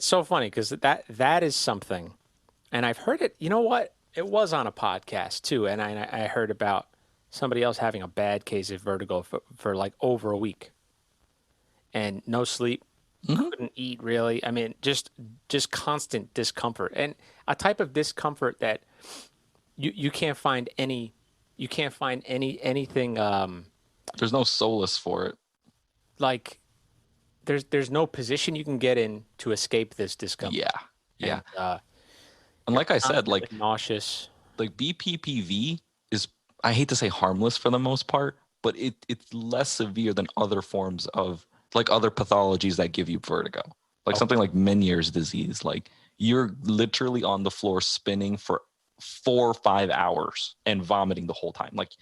so funny because that is something, and I've heard it. You know what? It was on a podcast too, and I heard about somebody else having a bad case of vertigo for like over a week, and no sleep, couldn't eat really. I mean, just constant discomfort, and a type of discomfort that you can't find anything There's no solace for it. like there's no position you can get in to escape this discomfort. Yeah. And, And like I said, like nauseous. like BPPV is, I hate to say harmless for the most part, but it's less severe than other forms of like other pathologies that give you vertigo. Like something like Meniere's disease, like you're literally on the floor spinning for 4 or 5 hours and vomiting the whole time. Like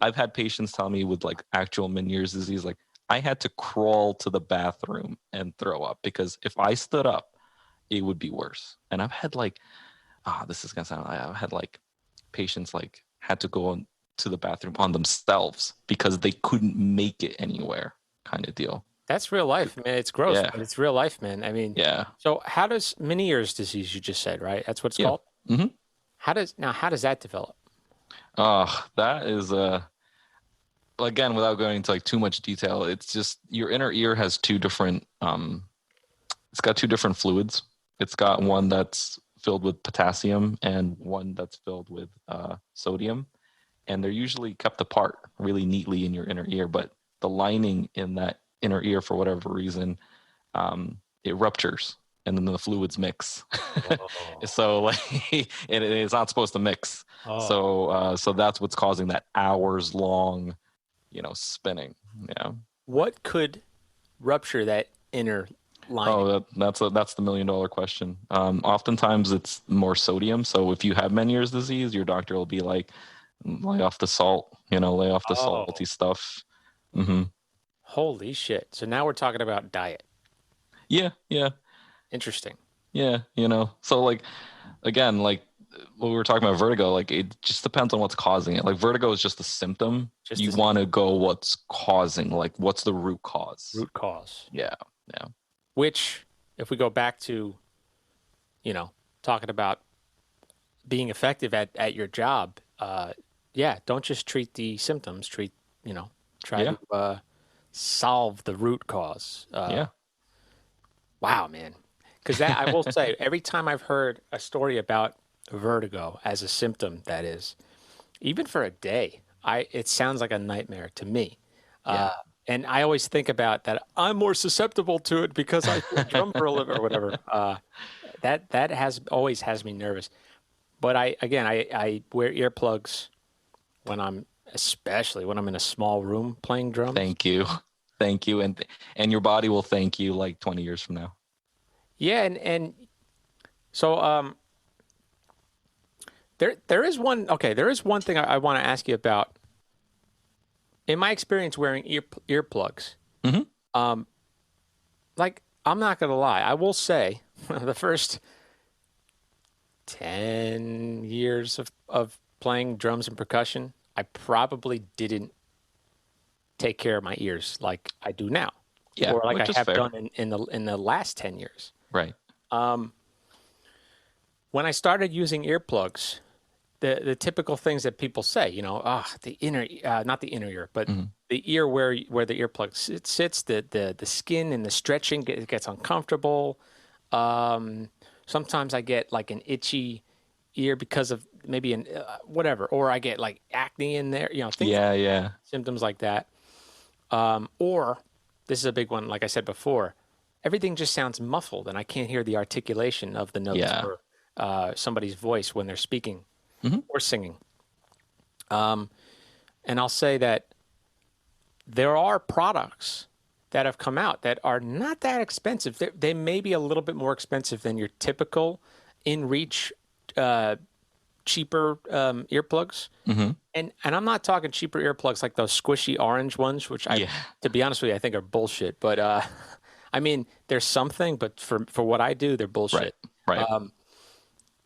I've had patients tell me with like actual Meniere's disease, like I had to crawl to the bathroom and throw up because if I stood up, it would be worse. And I've had like, this is gonna sound, I've had like patients like had to go to the bathroom on themselves because they couldn't make it anywhere, kind of deal. That's real life, man. It's gross, Yeah. but it's real life, man. I mean, Yeah. so how does Meniere's disease, you just said, right? That's what it's Yeah. called? Mm-hmm. How does that develop? That is again, without going into like too much detail, it's just your inner ear has 2 different it's got 2 different fluids. It's got one that's filled with potassium and one that's filled with sodium, and they're usually kept apart really neatly in your inner ear, but the lining in that inner ear, for whatever reason, it ruptures and then the fluids mix. So like it's not supposed to mix. So that's what's causing that hours long, spinning. Yeah. What could rupture that inner lining? Oh, that's the $1 million question. Oftentimes it's more sodium. So if you have Meniere's disease, your doctor will be like, lay off the salt, lay off the salty stuff. Mm-hmm. Holy shit. So now we're talking about diet. Yeah. Interesting. Yeah. So like, again, like what we were talking about vertigo, like it just depends on what's causing it. Like vertigo is just a symptom. You want to go what's causing, like what's the root cause? Root cause. Yeah. Which, if we go back to, talking about being effective at your job, yeah, don't just treat the symptoms. Try Yeah. to solve the root cause. Yeah. Wow, man. Because that I will say, every time I've heard a story about vertigo as a symptom, that is, even for a day, it sounds like a nightmare to me. Yeah. And I always think about that I'm more susceptible to it because I drum for a living or whatever. That has always has me nervous. But I wear earplugs when especially when I'm in a small room playing drums. Thank you. Thank you. And your body will thank you like 20 years from now. Yeah, and so there is one thing I want to ask you about. In my experience wearing earplugs, Mm-hmm. like I'm not gonna lie, I will say the first 10 years of playing drums and percussion, I probably didn't take care of my ears like I do now, Yeah, or like I which is have fair. done in the last 10 years. Right. When I started using earplugs, the typical things that people say, the inner, not the inner ear, but Mm-hmm. the ear where the earplug sits, the skin and the stretching gets uncomfortable. Sometimes I get like an itchy ear because of maybe whatever, or I get like acne in there, things, Yeah, yeah. symptoms like that. Or this is a big one, like I said before, everything just sounds muffled and I can't hear the articulation of the notes Yeah. or somebody's voice when they're speaking Mm-hmm. or singing. And I'll say that there are products that have come out that are not that expensive. They may be a little bit more expensive than your typical in-reach, cheaper earplugs. Mm-hmm. And I'm not talking cheaper earplugs like those squishy orange ones, which Yeah. to be honest with you, I think are bullshit. But I mean, there's something, but for what I do, they're bullshit. Right.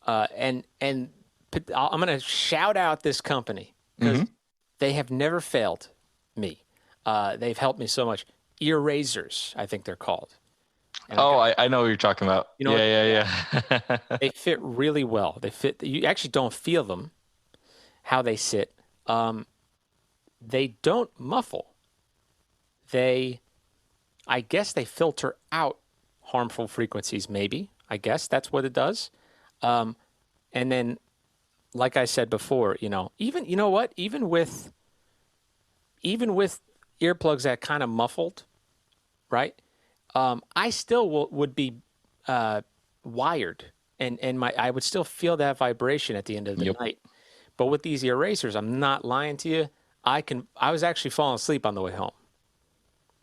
And I'm going to shout out this company because Mm-hmm. they have never failed me. They've helped me so much. Ear razors, I think they're called. And I know what you're talking about. You know Yeah. they fit really well. They fit. You actually don't feel them, how they sit. They don't muffle. I guess they filter out harmful frequencies, maybe. I guess that's what it does. And then, like I said before, even, you know what? Even with earplugs that kind of muffled, right? I still would be wired, and I would still feel that vibration at the end of the Yep. night. But with these erasers, I'm not lying to you. I was actually falling asleep on the way home.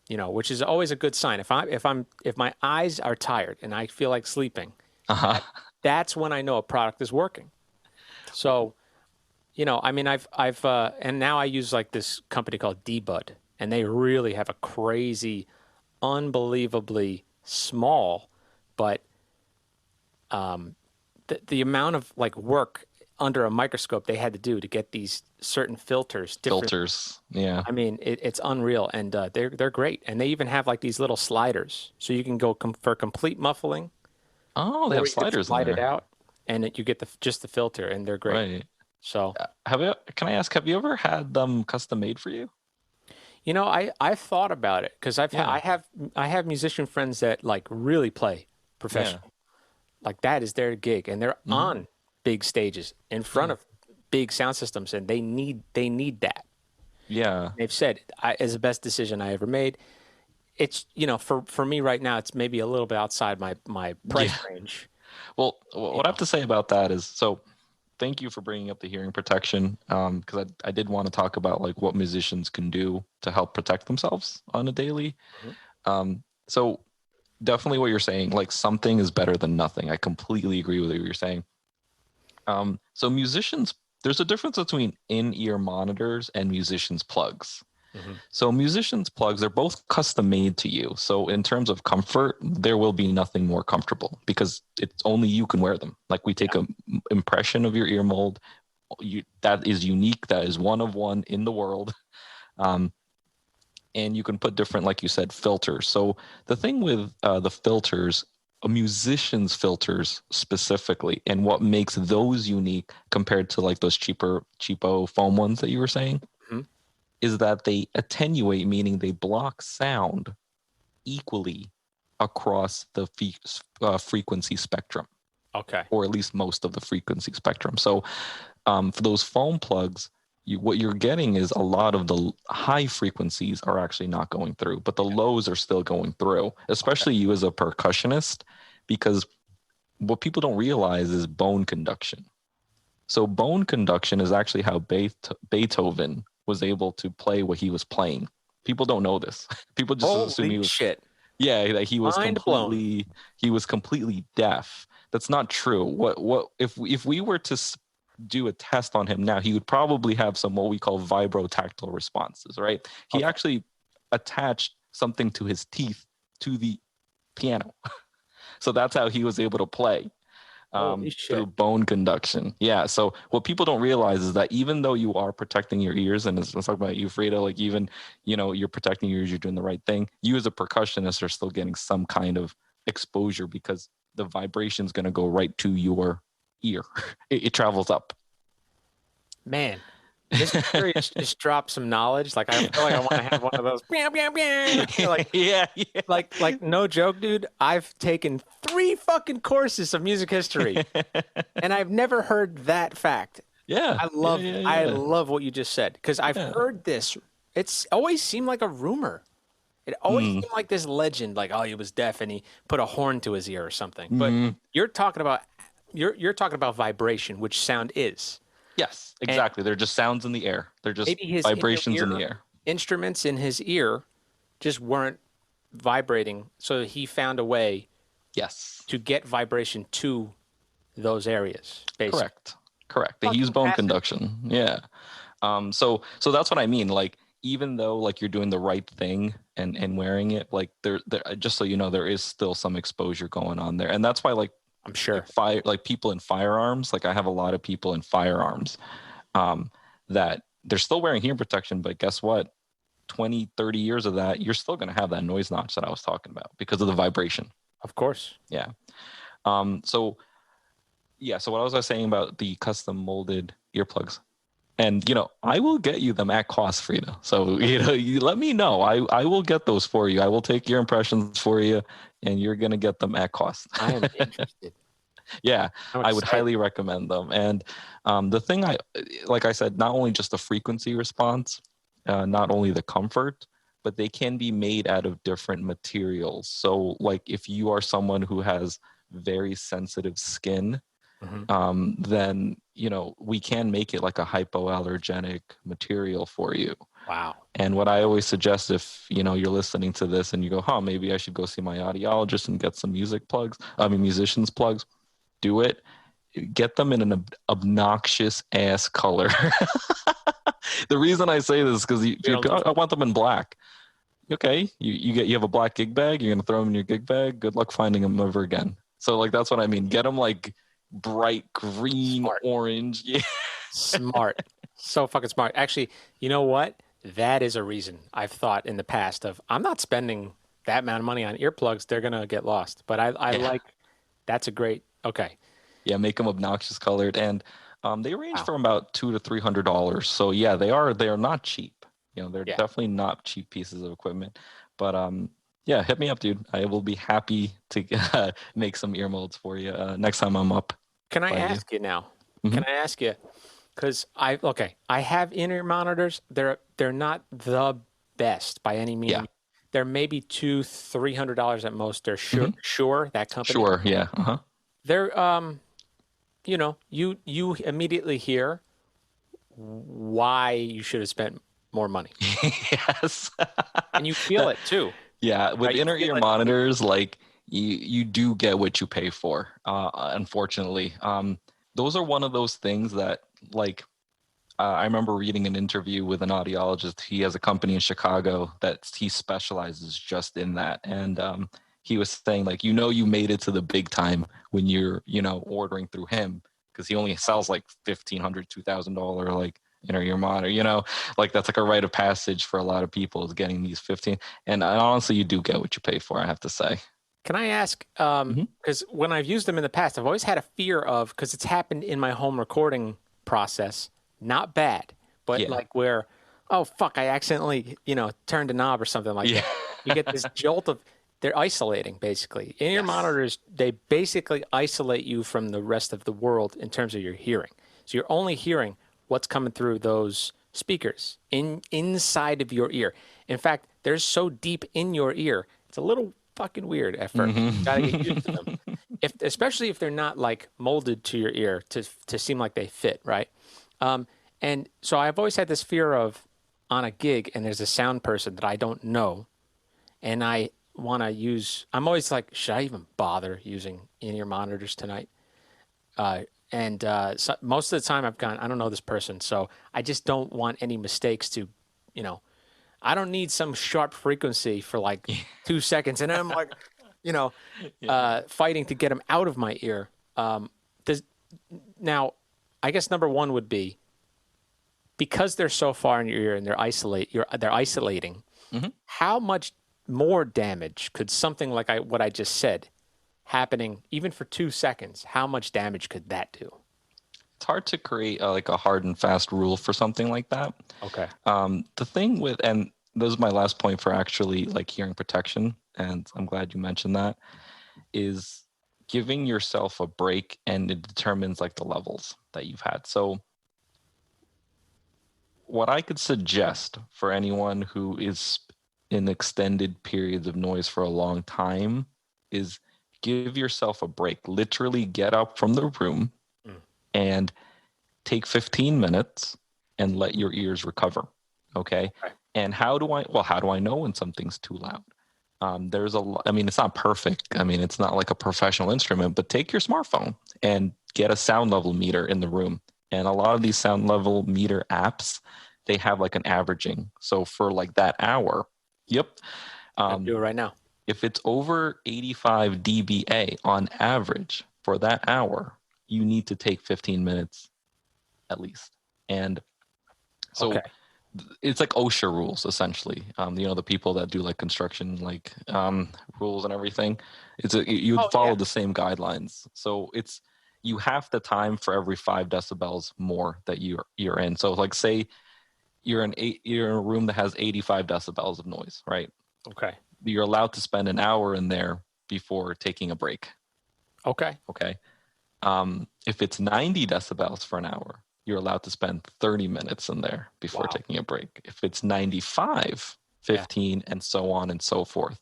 Which is always a good sign. If my eyes are tired and I feel like sleeping, Uh-huh. that's when I know a product is working. So, I mean, and now I use like this company called D-Bud, and they really have a crazy, unbelievably small, but the amount of like work under a microscope they had to do to get these certain filters different. Filters. Yeah. I mean, it's unreal, and they're great, and they even have like these little sliders, so you can go for complete muffling. Oh, they Or have you can sliders in slide it there. out, and you get just the filter, and they're great. Right. So, Can I ask, have you ever had them custom made for you? I've thought about it because Yeah. I have musician friends that like really play Yeah. professionally, like that is their gig, and they're Mhm. on big stages in front Yeah. of big sound systems, and they need that. Yeah. They've said it's the best decision I ever made. It's for me right now, it's maybe a little bit outside my price Yeah. range. Well, what I have to say about that is, so thank you for bringing up the hearing protection, because I did want to talk about like what musicians can do to help protect themselves on a daily. Mhm. So definitely what you're saying, like something is better than nothing. I completely agree with what you're saying. So musicians, there's a difference between in-ear monitors and musicians' plugs. Mhm. So musicians' plugs, they're both custom made to you. So in terms of comfort, there will be nothing more comfortable because it's only you can wear them. Like we take an impression of your ear mold. That is unique. That is one of one in the world. And you can put different, like you said, filters. So the thing with the filters, a musician's filters specifically, and what makes those unique compared to like those cheapo foam ones that you were saying, Mhm. is that they attenuate, meaning they block sound equally across the frequency spectrum, Okay. or at least most of the frequency spectrum. So for those foam plugs, what you're getting is a lot of the high frequencies are actually not going through, but the lows are still going through, especially you as a percussionist, because what people don't realize is bone conduction. So bone conduction is actually how Beethoven was able to play what he was playing. People don't know this. People just assume he Holy was, shit. yeah, that Mind blown. he was completely deaf. That's not true. What if we were to do a test on him now, he would probably have some what we call vibrotactile responses, right? He Okay. actually attached something to his teeth to the piano. So that's how he was able to play Holy through shit. bone conduction. Yeah. So what people don't realize is that even though you are protecting your ears, and let's talk about you, Frida, like even, you're protecting your ears, you're doing the right thing. You as a percussionist are still getting some kind of exposure because the vibration is going to go right to your ear. It travels up. Man, Mr. Curious just dropped some knowledge. Like I feel like I want to have one of those. Like, Yeah, yeah. like no joke, dude. I've taken 3 fucking courses of music history, and I've never heard that fact. Yeah, yeah, yeah, I yeah. love what you just said because I've Yeah. heard this. It's always seemed like a rumor. It always Mm. seemed like this legend, like oh, he was deaf and he put a horn to his ear or something. But Mhm. you're talking about you're talking about vibration, which sound is. Yes, And exactly. They're just sounds in the air. They're just maybe his inner vibrations in the ear air. instruments in his ear just weren't vibrating, so he found a way Yes. to get vibration to those areas. Basically, Correct. They use fucking bone fascinating. conduction. Yeah. So that's what I mean. Like, even though like you're doing the right thing and wearing it, like there just so you know, there is still some exposure going on there. And that's why I'm sure. like people in firearms, like I have a lot of people in firearms that they're still wearing hearing protection, but guess what? 20, 30 years of that, you're still going to have that noise notch that I was talking about because of the vibration. Of course. Yeah. So what was I saying about the custom molded earplugs? And I will get you them at cost, Frida. So you let me know. I will get those for you. I will take your impressions for you, and you're gonna get them at cost. I am interested. Yeah, I'm I would excited. highly recommend them. And the thing like I said, not only just the frequency response, not only the comfort, but they can be made out of different materials. So like if you are someone who has very sensitive skin, then we can make it like a hypoallergenic material for you. Wow. And what I always suggest, if you're listening to this and you go, maybe I should go see my audiologist and get some musicians plugs, do it. Get them in an obnoxious ass color. The reason I say this is because I want them in black. Okay, you have a black gig bag, you're gonna throw them in your gig bag. Good luck finding them ever again. So like that's what I mean. Get them like bright green, Smart. orange. Yeah. Smart. So fucking smart. Actually, you know what? That is a reason I've thought in the past of I'm not spending that amount of money on earplugs. They're gonna get lost. But I like that's a great okay. Yeah, make them obnoxious colored, and they range Wow. from about $200 to $300. So yeah, they are not cheap. They're Yeah. definitely not cheap pieces of equipment. But yeah, hit me up, dude. I will be happy to make some ear molds for you next time I'm up. Can I by you. ask you now? Can I ask you? Because I have in-ear monitors. They're not the best by any means. Yeah. They're maybe $200-$300 at most. They're Sure, that company. Sure. Yeah. They're you immediately hear why you should have spent more money, Yes. and you feel it too. Yeah, with Right, you inner feel ear it. monitors, like you do get what you pay for. Unfortunately, those are one of those things that like I remember reading an interview with an audiologist. He has a company in Chicago that he specializes just in that, and he was saying like you made it to the big time when you're ordering through him because he only sells like $1,500, $2,000 like inner ear monitor. Like that's like a rite of passage for a lot of people is getting these 15. And honestly, you do get what you pay for. I have to say. Can I ask, because when I've used them in the past, I've always had a fear of, because it's happened in my home recording process, not bad, but Yeah. like where, oh, fuck, I accidentally, turned a knob or something like Yeah. that. You get this jolt of, they're isolating, basically. In-ear Yes. monitors, they basically isolate you from the rest of the world in terms of your hearing. So you're only hearing what's coming through those speakers inside of your ear. In fact, they're so deep in your ear, it's a little fucking weird at first. You gotta get used to them. Especially if they're not like molded to your ear to seem like they fit, right? And so I've always had this fear of on a gig and there's a sound person that I don't know, and I want to use. I'm always like, should I even bother using in-ear monitors tonight? So most of the time I've gone, I don't know this person, so I just don't want any mistakes to, I don't need some sharp frequency for like 2 seconds, and I'm like, fighting to get them out of my ear. Now, I guess number one would be because they're so far in your ear and they're isolating. How much more damage could something like what I just said happening even for 2 seconds? How much damage could that do? It's hard to create like a hard and fast rule for something like that. Okay. The thing with, and this is my last point for actually like hearing protection, and I'm glad you mentioned that, is giving yourself a break, and it determines like the levels that you've had. So what I could suggest for anyone who is in extended periods of noise for a long time is give yourself a break. Literally get up from the room and take 15 minutes and let your ears recover. Okay. And how do I know when something's too loud? It's not perfect. I mean, it's not like a professional instrument, but take your smartphone and get a sound level meter in the room. And a lot of these sound level meter apps, they have like an averaging. So for like that hour, I'll do it right now. If it's over 85 dBA on average for that hour, you need to take 15 minutes at least. And so it's like OSHA rules, essentially. The people that do like construction, like rules and everything. You would follow the same guidelines. So you have the time for every 5 decibels more that you're in. So like say you're in a room that has 85 decibels of noise, right? Okay. You're allowed to spend an hour in there before taking a break. Okay. If it's 90 decibels for an hour, you're allowed to spend 30 minutes in there before taking a break. If it's 95, 15, and so on and so forth.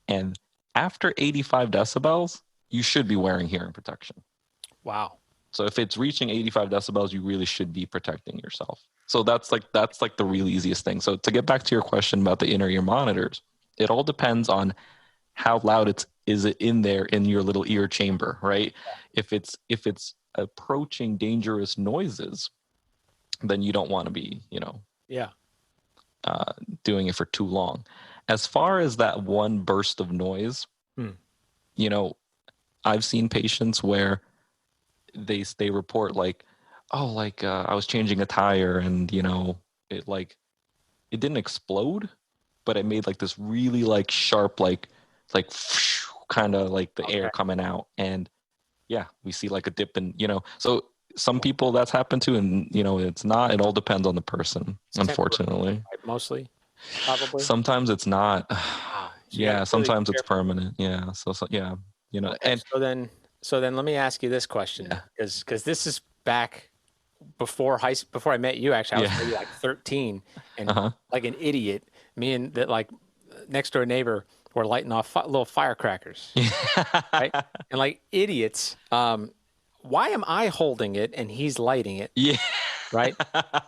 And after 85 decibels, you should be wearing hearing protection. Wow. So if it's reaching 85 decibels, you really should be protecting yourself. So that's like the real easiest thing. So to get back to your question about the inner ear monitors, it all depends on how loud is it in there in your little ear chamber, right? If it's approaching dangerous noises, then you don't want to be, doing it for too long. As far as that one burst of noise, I've seen patients where they report like, I was changing a tire and it didn't explode, but it made like this really like sharp like kind of like the air coming out, and we see like a dip in so some people that's happened to, and it's not. It all depends on the person, unfortunately. Right? Mostly, probably. Sometimes it's not. Sometimes it's permanent. And so then let me ask you this question, because this is back before I met you. Actually, I was maybe like 13 and like an idiot. Me and that like next door neighbor were lighting off little firecrackers, right? And like idiots, why am I holding it and he's lighting it? Yeah. Right.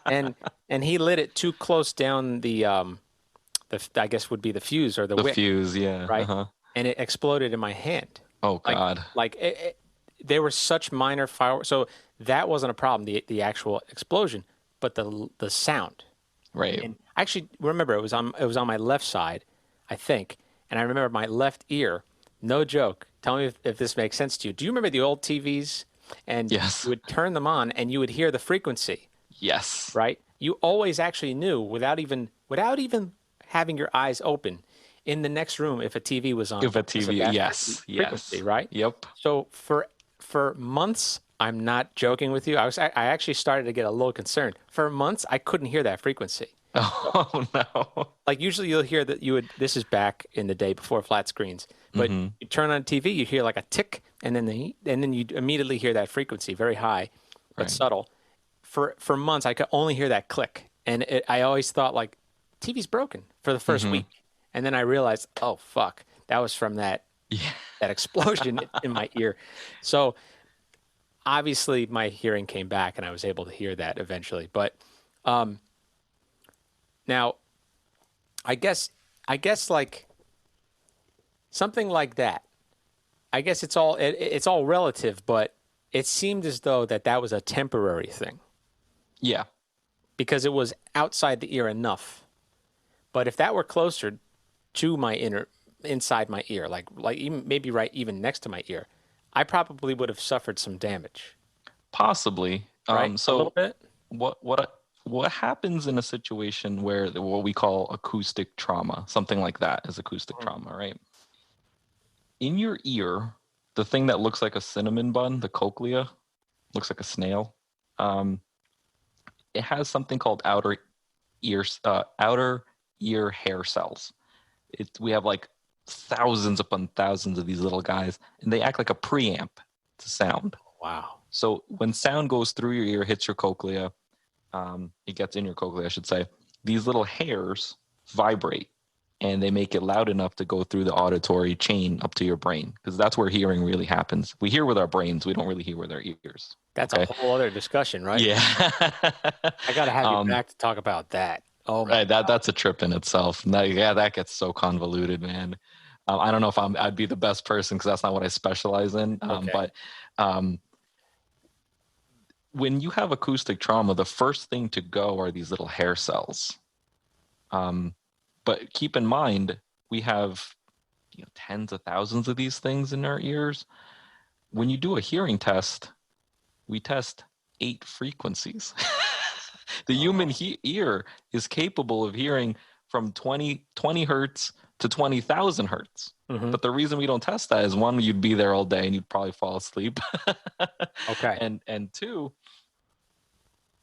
And he lit it too close down the I guess would be the fuse or the wick, fuse. Yeah. Right. And it exploded in my hand. Oh God. They were such minor fireworks. So that wasn't a problem, the actual explosion, but the sound. Right. And I actually remember it was on my left side, I think. And I remember my left ear, no joke. Tell me if this makes sense to you. Do you remember the old TVs? And yes. You would turn them on and you would hear the frequency. Yes. Right? You always actually knew without even having your eyes open. in the next room if a TV was on. If a because of TV, that yes, frequency, yes, right? yep. So for months, I'm not joking with you. I actually started to get a little concerned. For months, I couldn't hear that frequency. Oh no. Like usually you'll hear that this is back in the day before flat screens, but Hmm. you turn on TV, you hear like a tick, and then you immediately hear that frequency, very high, but Right. subtle. For months, I could only hear that click, and I always thought like TV's broken for the first Hmm. week, and then I realized, oh fuck, that was from that Yeah. that explosion in my ear. So obviously my hearing came back, and I was able to hear that eventually. But now I guess like something like that. I guess it's all relative, but it seemed as though that was a temporary thing Yeah. because it was outside the ear enough. But if that were closer to my inside my ear, like even maybe right even next to my ear, I probably would have suffered some damage, Possibly. right? A little So bit. what happens in a situation where what we call acoustic trauma, something like that is acoustic Mhm. trauma, right? In your ear, the thing that looks like a cinnamon bun, the cochlea, looks like a snail. Um, it has something called outer ear hair cells. We have like thousands upon thousands of these little guys, and they act like a preamp to sound. Wow. So when sound goes through your ear, hits your cochlea, it gets in your cochlea, I should say. These little hairs vibrate, and they make it loud enough to go through the auditory chain up to your brain, because that's where hearing really happens. We hear with our brains, we don't really hear with our ears. That's a Okay. whole other discussion, right? Yeah. I got to have you um, back to talk about that. Oh my right. That's a trip in itself. Yeah, that gets so convoluted, man. I don't know if I'd be the best person because that's not what I specialize in. Okay. But um, when you have acoustic trauma, the first thing to go are these little hair cells. But keep in mind, we have tens of thousands of these things in our ears. When you do a hearing test, we test 8 frequencies. The human ear is capable of hearing from 20 hertz to 20,000 hertz. Mm-hmm. But the reason we don't test that is one, you'd be there all day and you'd probably fall asleep. Okay. And two,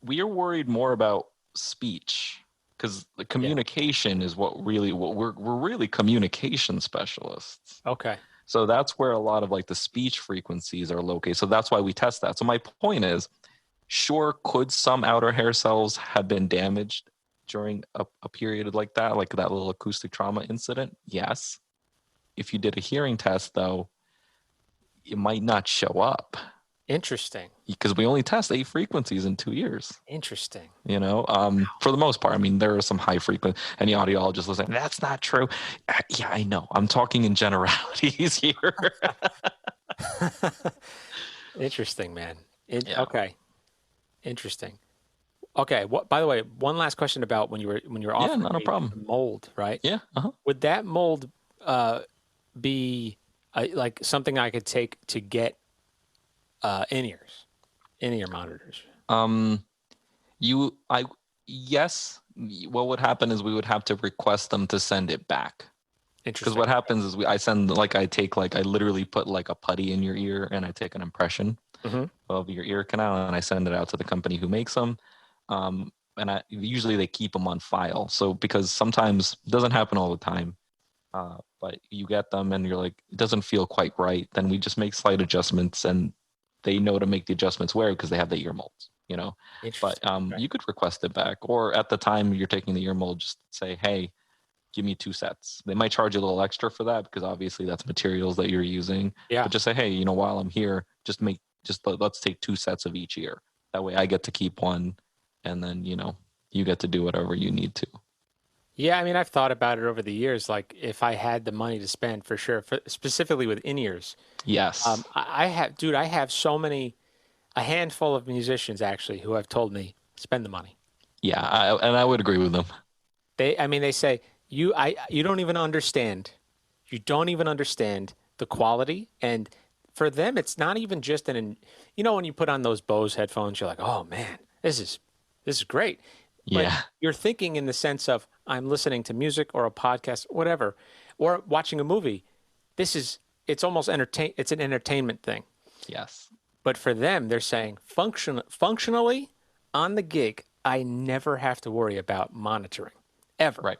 we are worried more about speech because the communication is what we're really communication specialists. Okay. So that's where a lot of like the speech frequencies are located. So that's why we test that. So my point is, sure, could some outer hair cells have been damaged during a period like that little acoustic trauma incident? Yes. If you did a hearing test, though, it might not show up Interesting. because we only test 8 frequencies in 2 years. Interesting. For the most part. I mean, there are some high frequency. Any audiologist listening, that's not true. Yeah, I know. I'm talking in generalities here. Interesting, man. Yeah. Okay. Interesting. Okay. What? By the way, one last question about when you were Yeah, offering not a me problem. the mold, right? Yeah. Uh-huh. Would that mold be like something I could take to get in-ear monitors? Yes. What would happen is we would have to request them to send it back. Because Interesting. what happens is I literally put like a putty in your ear and I take an impression Mhm. of your ear canal and I send it out to the company who makes them. And usually they keep them on file. So because sometimes it doesn't happen all the time, but you get them and you're like, it doesn't feel quite right. Then we just make slight adjustments and they know to make the adjustments where because they have the ear molds, But Interesting. Okay. you could request it back, or at the time you're taking the ear mold, just say, hey, give me 2 sets. They might charge you a little extra for that because obviously that's materials that you're using. Yeah. But just say, hey, while I'm here, let's take 2 sets of each ear. That way I get to keep one, and then you get to do whatever you need to. Yeah, I mean, I've thought about it over the years. Like, if I had the money to spend, for sure, specifically with in-ears. Yes. I have a handful of musicians actually who have told me spend the money. Yeah, I would agree with them. They say you don't even understand. You don't even understand the quality, and for them, it's not even just when you put on those Bose headphones, you're like, oh man, this is great. But Yeah. you're thinking in the sense of I'm listening to music or a podcast, whatever. or watching a movie. It's almost it's an entertainment thing. Yes. But for them, they're saying functionally on the gig, I never have to worry about monitoring ever. Right.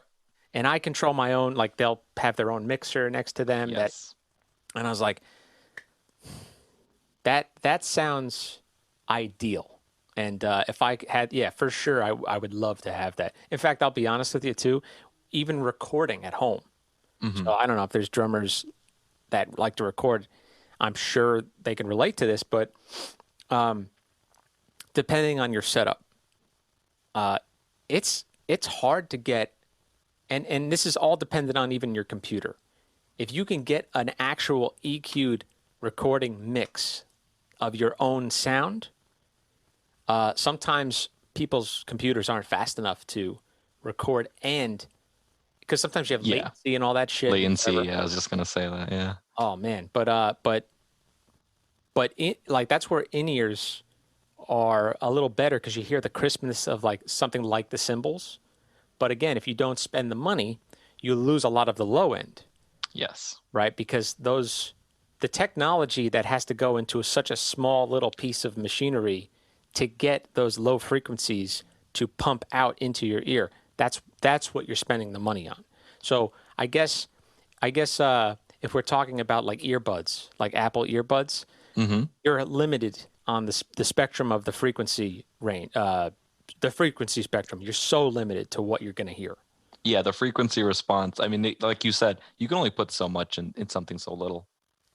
And I control my own, like they'll have their own mixer next to them. Yes. And I was like, that sounds ideal. And if I had, yeah, for sure, I would love to have that. In fact, I'll be honest with you too, even recording at home. So I don't know if there's drummers that like to record. I'm sure they can relate to this, but depending on your setup, it's hard to get, and this is all dependent on even your computer. If you can get an actual EQ'd recording mix of your own sound, sometimes people's computers aren't fast enough to record, and because sometimes you have latency and all that shit. Latency, yeah, I was just gonna say that, yeah. Oh man, but like that's where in-ears are a little better because you hear the crispness of like something like the cymbals. But again, if you don't spend the money, you lose a lot of the low end. Yes. Right? Because the technology that has to go into such a small little piece of machinery to get those low frequencies to pump out into your ear, that's what you're spending the money on. So I guess if we're talking about like earbuds, like Apple earbuds, you're limited on the spectrum of the frequency range, the frequency spectrum. You're so limited to what you're going to hear. Yeah, the frequency response. I mean, like you said, you can only put so much in something so little.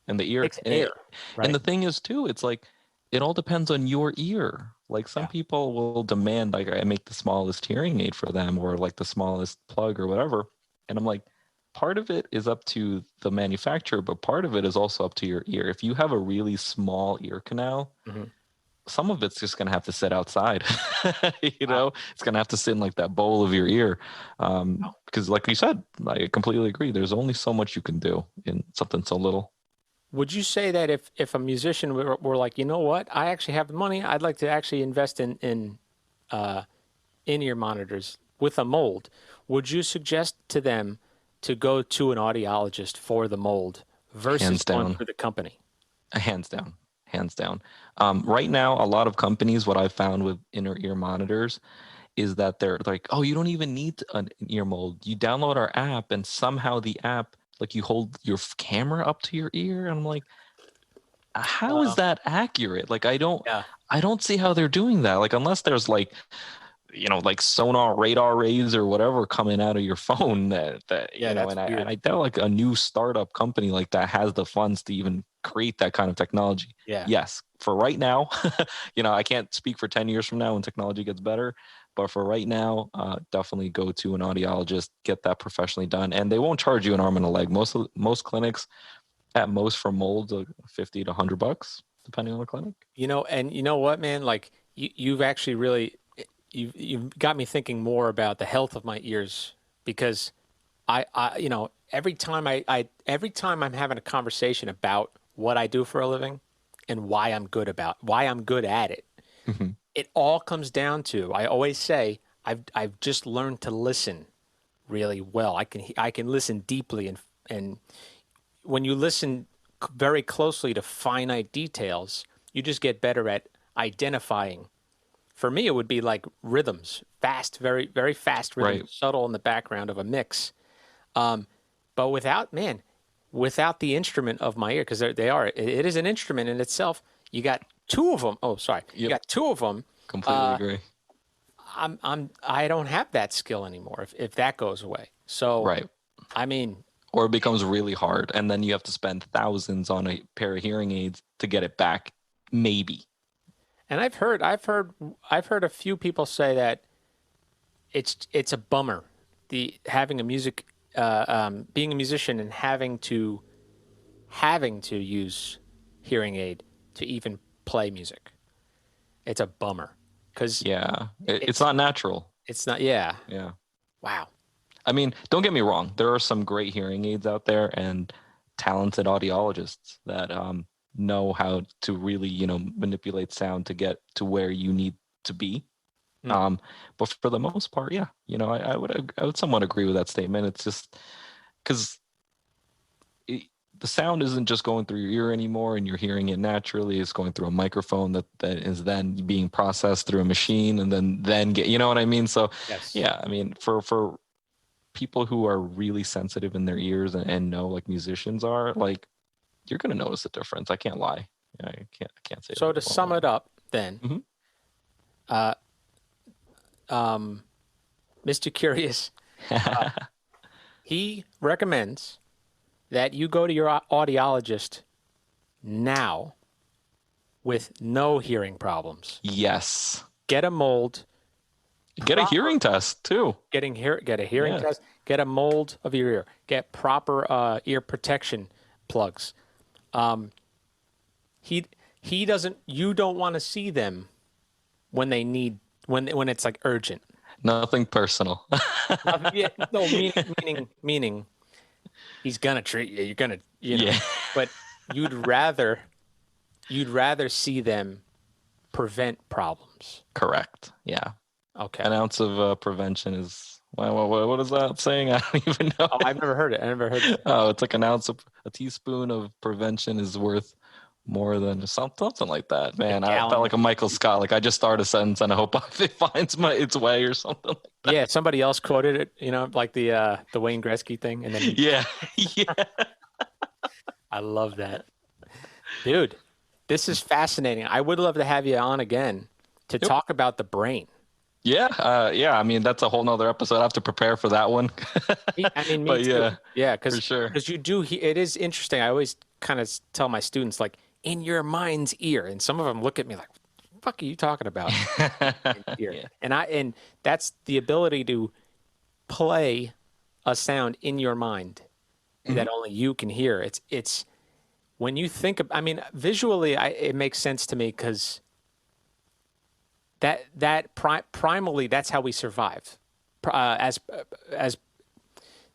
And the ear, right? And the thing is too, it's like it all depends on your ear. Like some people will demand like I make the smallest hearing aid for them or like the smallest plug or whatever. And I'm like, part of it is up to the manufacturer, but part of it is also up to your ear. If you have a really small ear canal, some of it's just going to have to sit outside. You know, it's going to have to sit in like that bowl of your ear. Because like you said, I completely agree. There's only so much you can do in something so little. Would you say that if a musician were like, you know what, I actually have the money, I'd like to actually invest in in-ear monitors with a mold, would you suggest to them to go to an audiologist for the mold versus going through the company? Hands down. Hands down. Right now, a lot of companies, what I've found with inner ear monitors is that they're like, oh, you don't even need an ear mold. You download our app and somehow the app, like you hold your camera up to your ear. And I'm like, how is that accurate? Like, I don't see how they're doing that. Like, unless there's like, you know, like sonar radar rays or whatever coming out of your phone that you know, and I doubt like a new startup company like that has the funds to even create that kind of technology. Yes, for right now, you know, I can't speak for 10 years from now when technology gets better, but for right now, definitely go to an audiologist, get that professionally done, and they won't charge you an arm and a leg. Most clinics, at most for molds, $50 to $100, depending on the clinic. You know, and you know what, man, like you've actually really. You've got me thinking more about the health of my ears because I you know, every time I'm having a conversation about what I do for a living and why I'm good at it, it all comes down to, I always say, I've just learned to listen really well. I can listen deeply and when you listen very closely to finite details, you just get better at identifying. For me, it would be like rhythms, fast, very, very fast rhythms, subtle in the background of a mix. But without the instrument of my ear, because it is an instrument in itself. You got two of them. Oh, sorry. You got two of them. Completely agree. I don't have that skill anymore if that goes away. So, I mean. Or it becomes really hard. And then you have to spend thousands on a pair of hearing aids to get it back. Maybe. And I've heard a few people say that it's a bummer, having a music, being a musician and having to use hearing aid to even play music. It's a bummer because it's not natural. It's not. Yeah. Wow. I mean, don't get me wrong. There are some great hearing aids out there and talented audiologists that know how to really, you know, manipulate sound to get to where you need to be. But for the most part, you know, I would somewhat agree with that statement. It's just because the sound isn't just going through your ear anymore and you're hearing it naturally. It's going through a microphone that is then being processed through a machine and then get, you know what I mean? So Yes. yeah, I mean, for people who are really sensitive in their ears and know like musicians are, like, you're going to notice a difference. I can't lie. I can't say. So to sum it up then, Mhm. Mr. Curious, he recommends that you go to your audiologist now with no hearing problems. Yes. Get a mold. Get a hearing test too. Get a hearing test. Get a mold of your ear. Get proper ear protection plugs. He doesn't. You don't want to see them when they need when it's like urgent. Nothing personal. Yeah, no, meaning he's gonna treat you. You're gonna, Yeah. But you'd rather see them prevent problems. Correct. Yeah. Okay. An ounce of prevention is what is that saying? I don't even know. Oh, I've never heard it. Oh, it's like a teaspoon of prevention is worth more than something like that. Man, I felt like a Michael Scott. Like I just started a sentence and I hope it finds its way or something like that. Yeah, somebody else quoted it, like the Wayne Gretzky thing, and then yeah. I love that, dude. This is fascinating. I would love to have you on again to talk about the brain. Yeah, I mean, that's a whole nother episode. I have to prepare for that one. I mean, me too. Yeah, for sure. Because you do. It is interesting. I always kind of tell my students, like, in your mind's ear, and some of them look at me like, "What the fuck are you talking about?" Yeah. And that's the ability to play a sound in your mind that only you can hear. It's when you think of. I mean, visually, it makes sense to me because. Primally, that's how we survive. As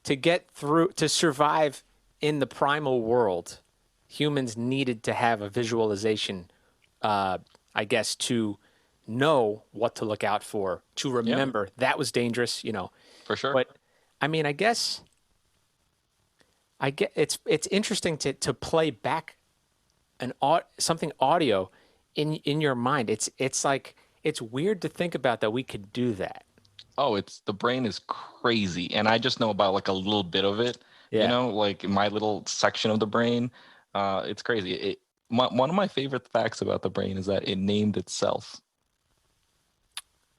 to survive in the primal world, humans needed to have a visualization, I guess, to know what to look out for, to remember that was dangerous, For sure. But I mean, I guess it's interesting to play back something audio in your mind. It's like. It's weird to think about that we could do that. Oh, the brain is crazy. And I just know about like a little bit of it, like my little section of the brain. It's crazy. One of my favorite facts about the brain is that it named itself.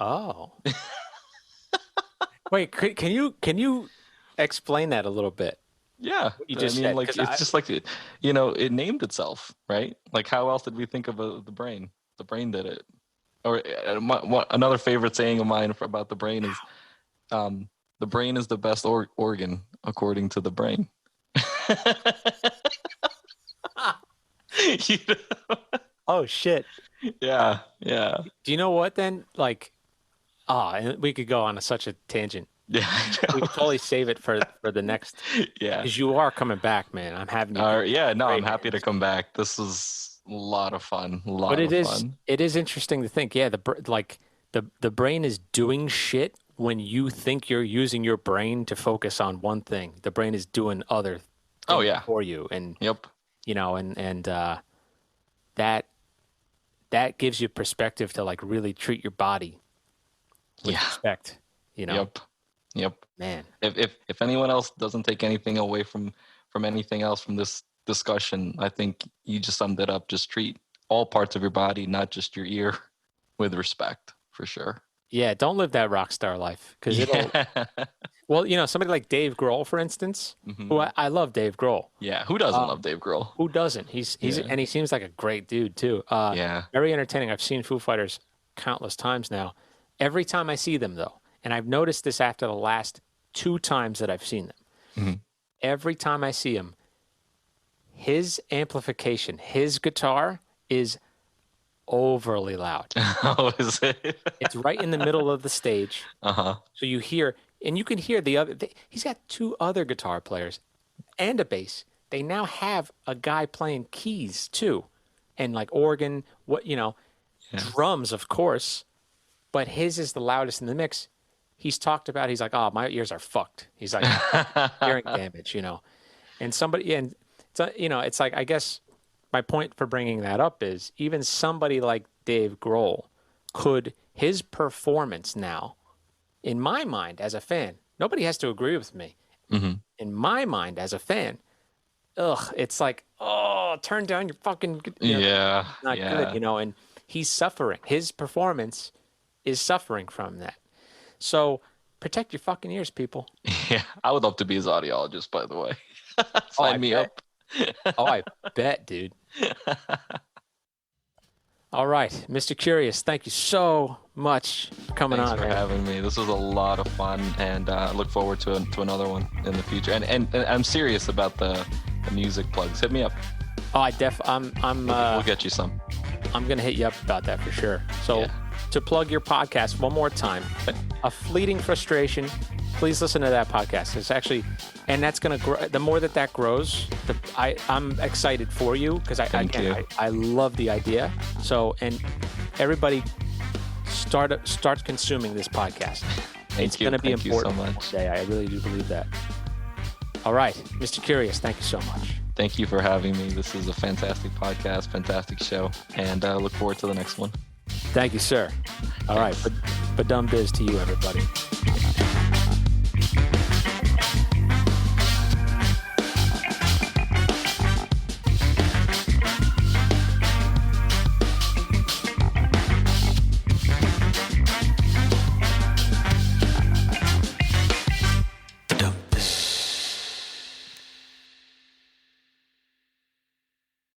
Oh. Wait, can you explain that a little bit? Yeah. You just said, like, it's just like, it named itself, right? Like how else did we think of the brain? The brain did it. Or another favorite saying of mine about the brain is, the brain is the best organ according to the brain. Oh shit. Yeah. Do you know what then? Like, we could go on such a tangent. Yeah. We could totally save it for the next. Yeah. Because you are coming back, man. I'm having you. I'm happy to come back. This was a lot of fun. It is interesting to think. Yeah, the brain is doing shit when you think you're using your brain to focus on one thing. The brain is doing other things for you, and that gives you perspective to like really treat your body with respect. Yep. Man. If anyone else doesn't take anything away from anything else from this discussion, I think you just summed it up. Just treat all parts of your body, not just your ear, with respect, for sure. Yeah, don't live that rock star life because it'll. Well, somebody like Dave Grohl, for instance, who I love Dave Grohl. Yeah, who doesn't love Dave Grohl? Who doesn't? He's and he seems like a great dude too. Very entertaining. I've seen Foo Fighters countless times now. Every time I see them, though, and I've noticed this after the last 2 times that I've seen them, every time I see him, his amplification, his guitar is overly loud. Oh, is it? It's right in the middle of the stage. Uh-huh. So you hear, and you can hear he's got 2 other guitar players and a bass. They now have a guy playing keys too, and like organ, drums, of course, but his is the loudest in the mix. He's talked about, he's like, oh, my ears are fucked. He's like, hearing damage, and So, it's like, I guess my point for bringing that up is even somebody like Dave Grohl his performance now, in my mind as a fan, nobody has to agree with me. Mm-hmm. In my mind as a fan, it's like, oh, turn down your fucking, not good, and he's suffering. His performance is suffering from that. So protect your fucking ears, people. Yeah, I would love to be his audiologist, by the way. Sign me up. I bet, dude. All right, Mr. Curious, thank you so much for coming on. Thanks for having me. This was a lot of fun, and I look forward to another one in the future. And I'm serious about the music plugs. Hit me up. Oh, we'll get you some. I'm gonna hit you up about that for sure. So to plug your podcast one more time, A Fleeting Frustration. Please listen to that podcast. It's actually, and that's gonna grow. The more that grows, I'm excited for you because I love the idea. So, and everybody start consuming this podcast. It's gonna be important. Thank you so much. I really do believe that. All right, Mr. Curious, thank you so much. Thank you for having me. This is a fantastic podcast, fantastic show, and I look forward to the next one. Thank you, sir. All right, Ba Dum Bizz to you, everybody.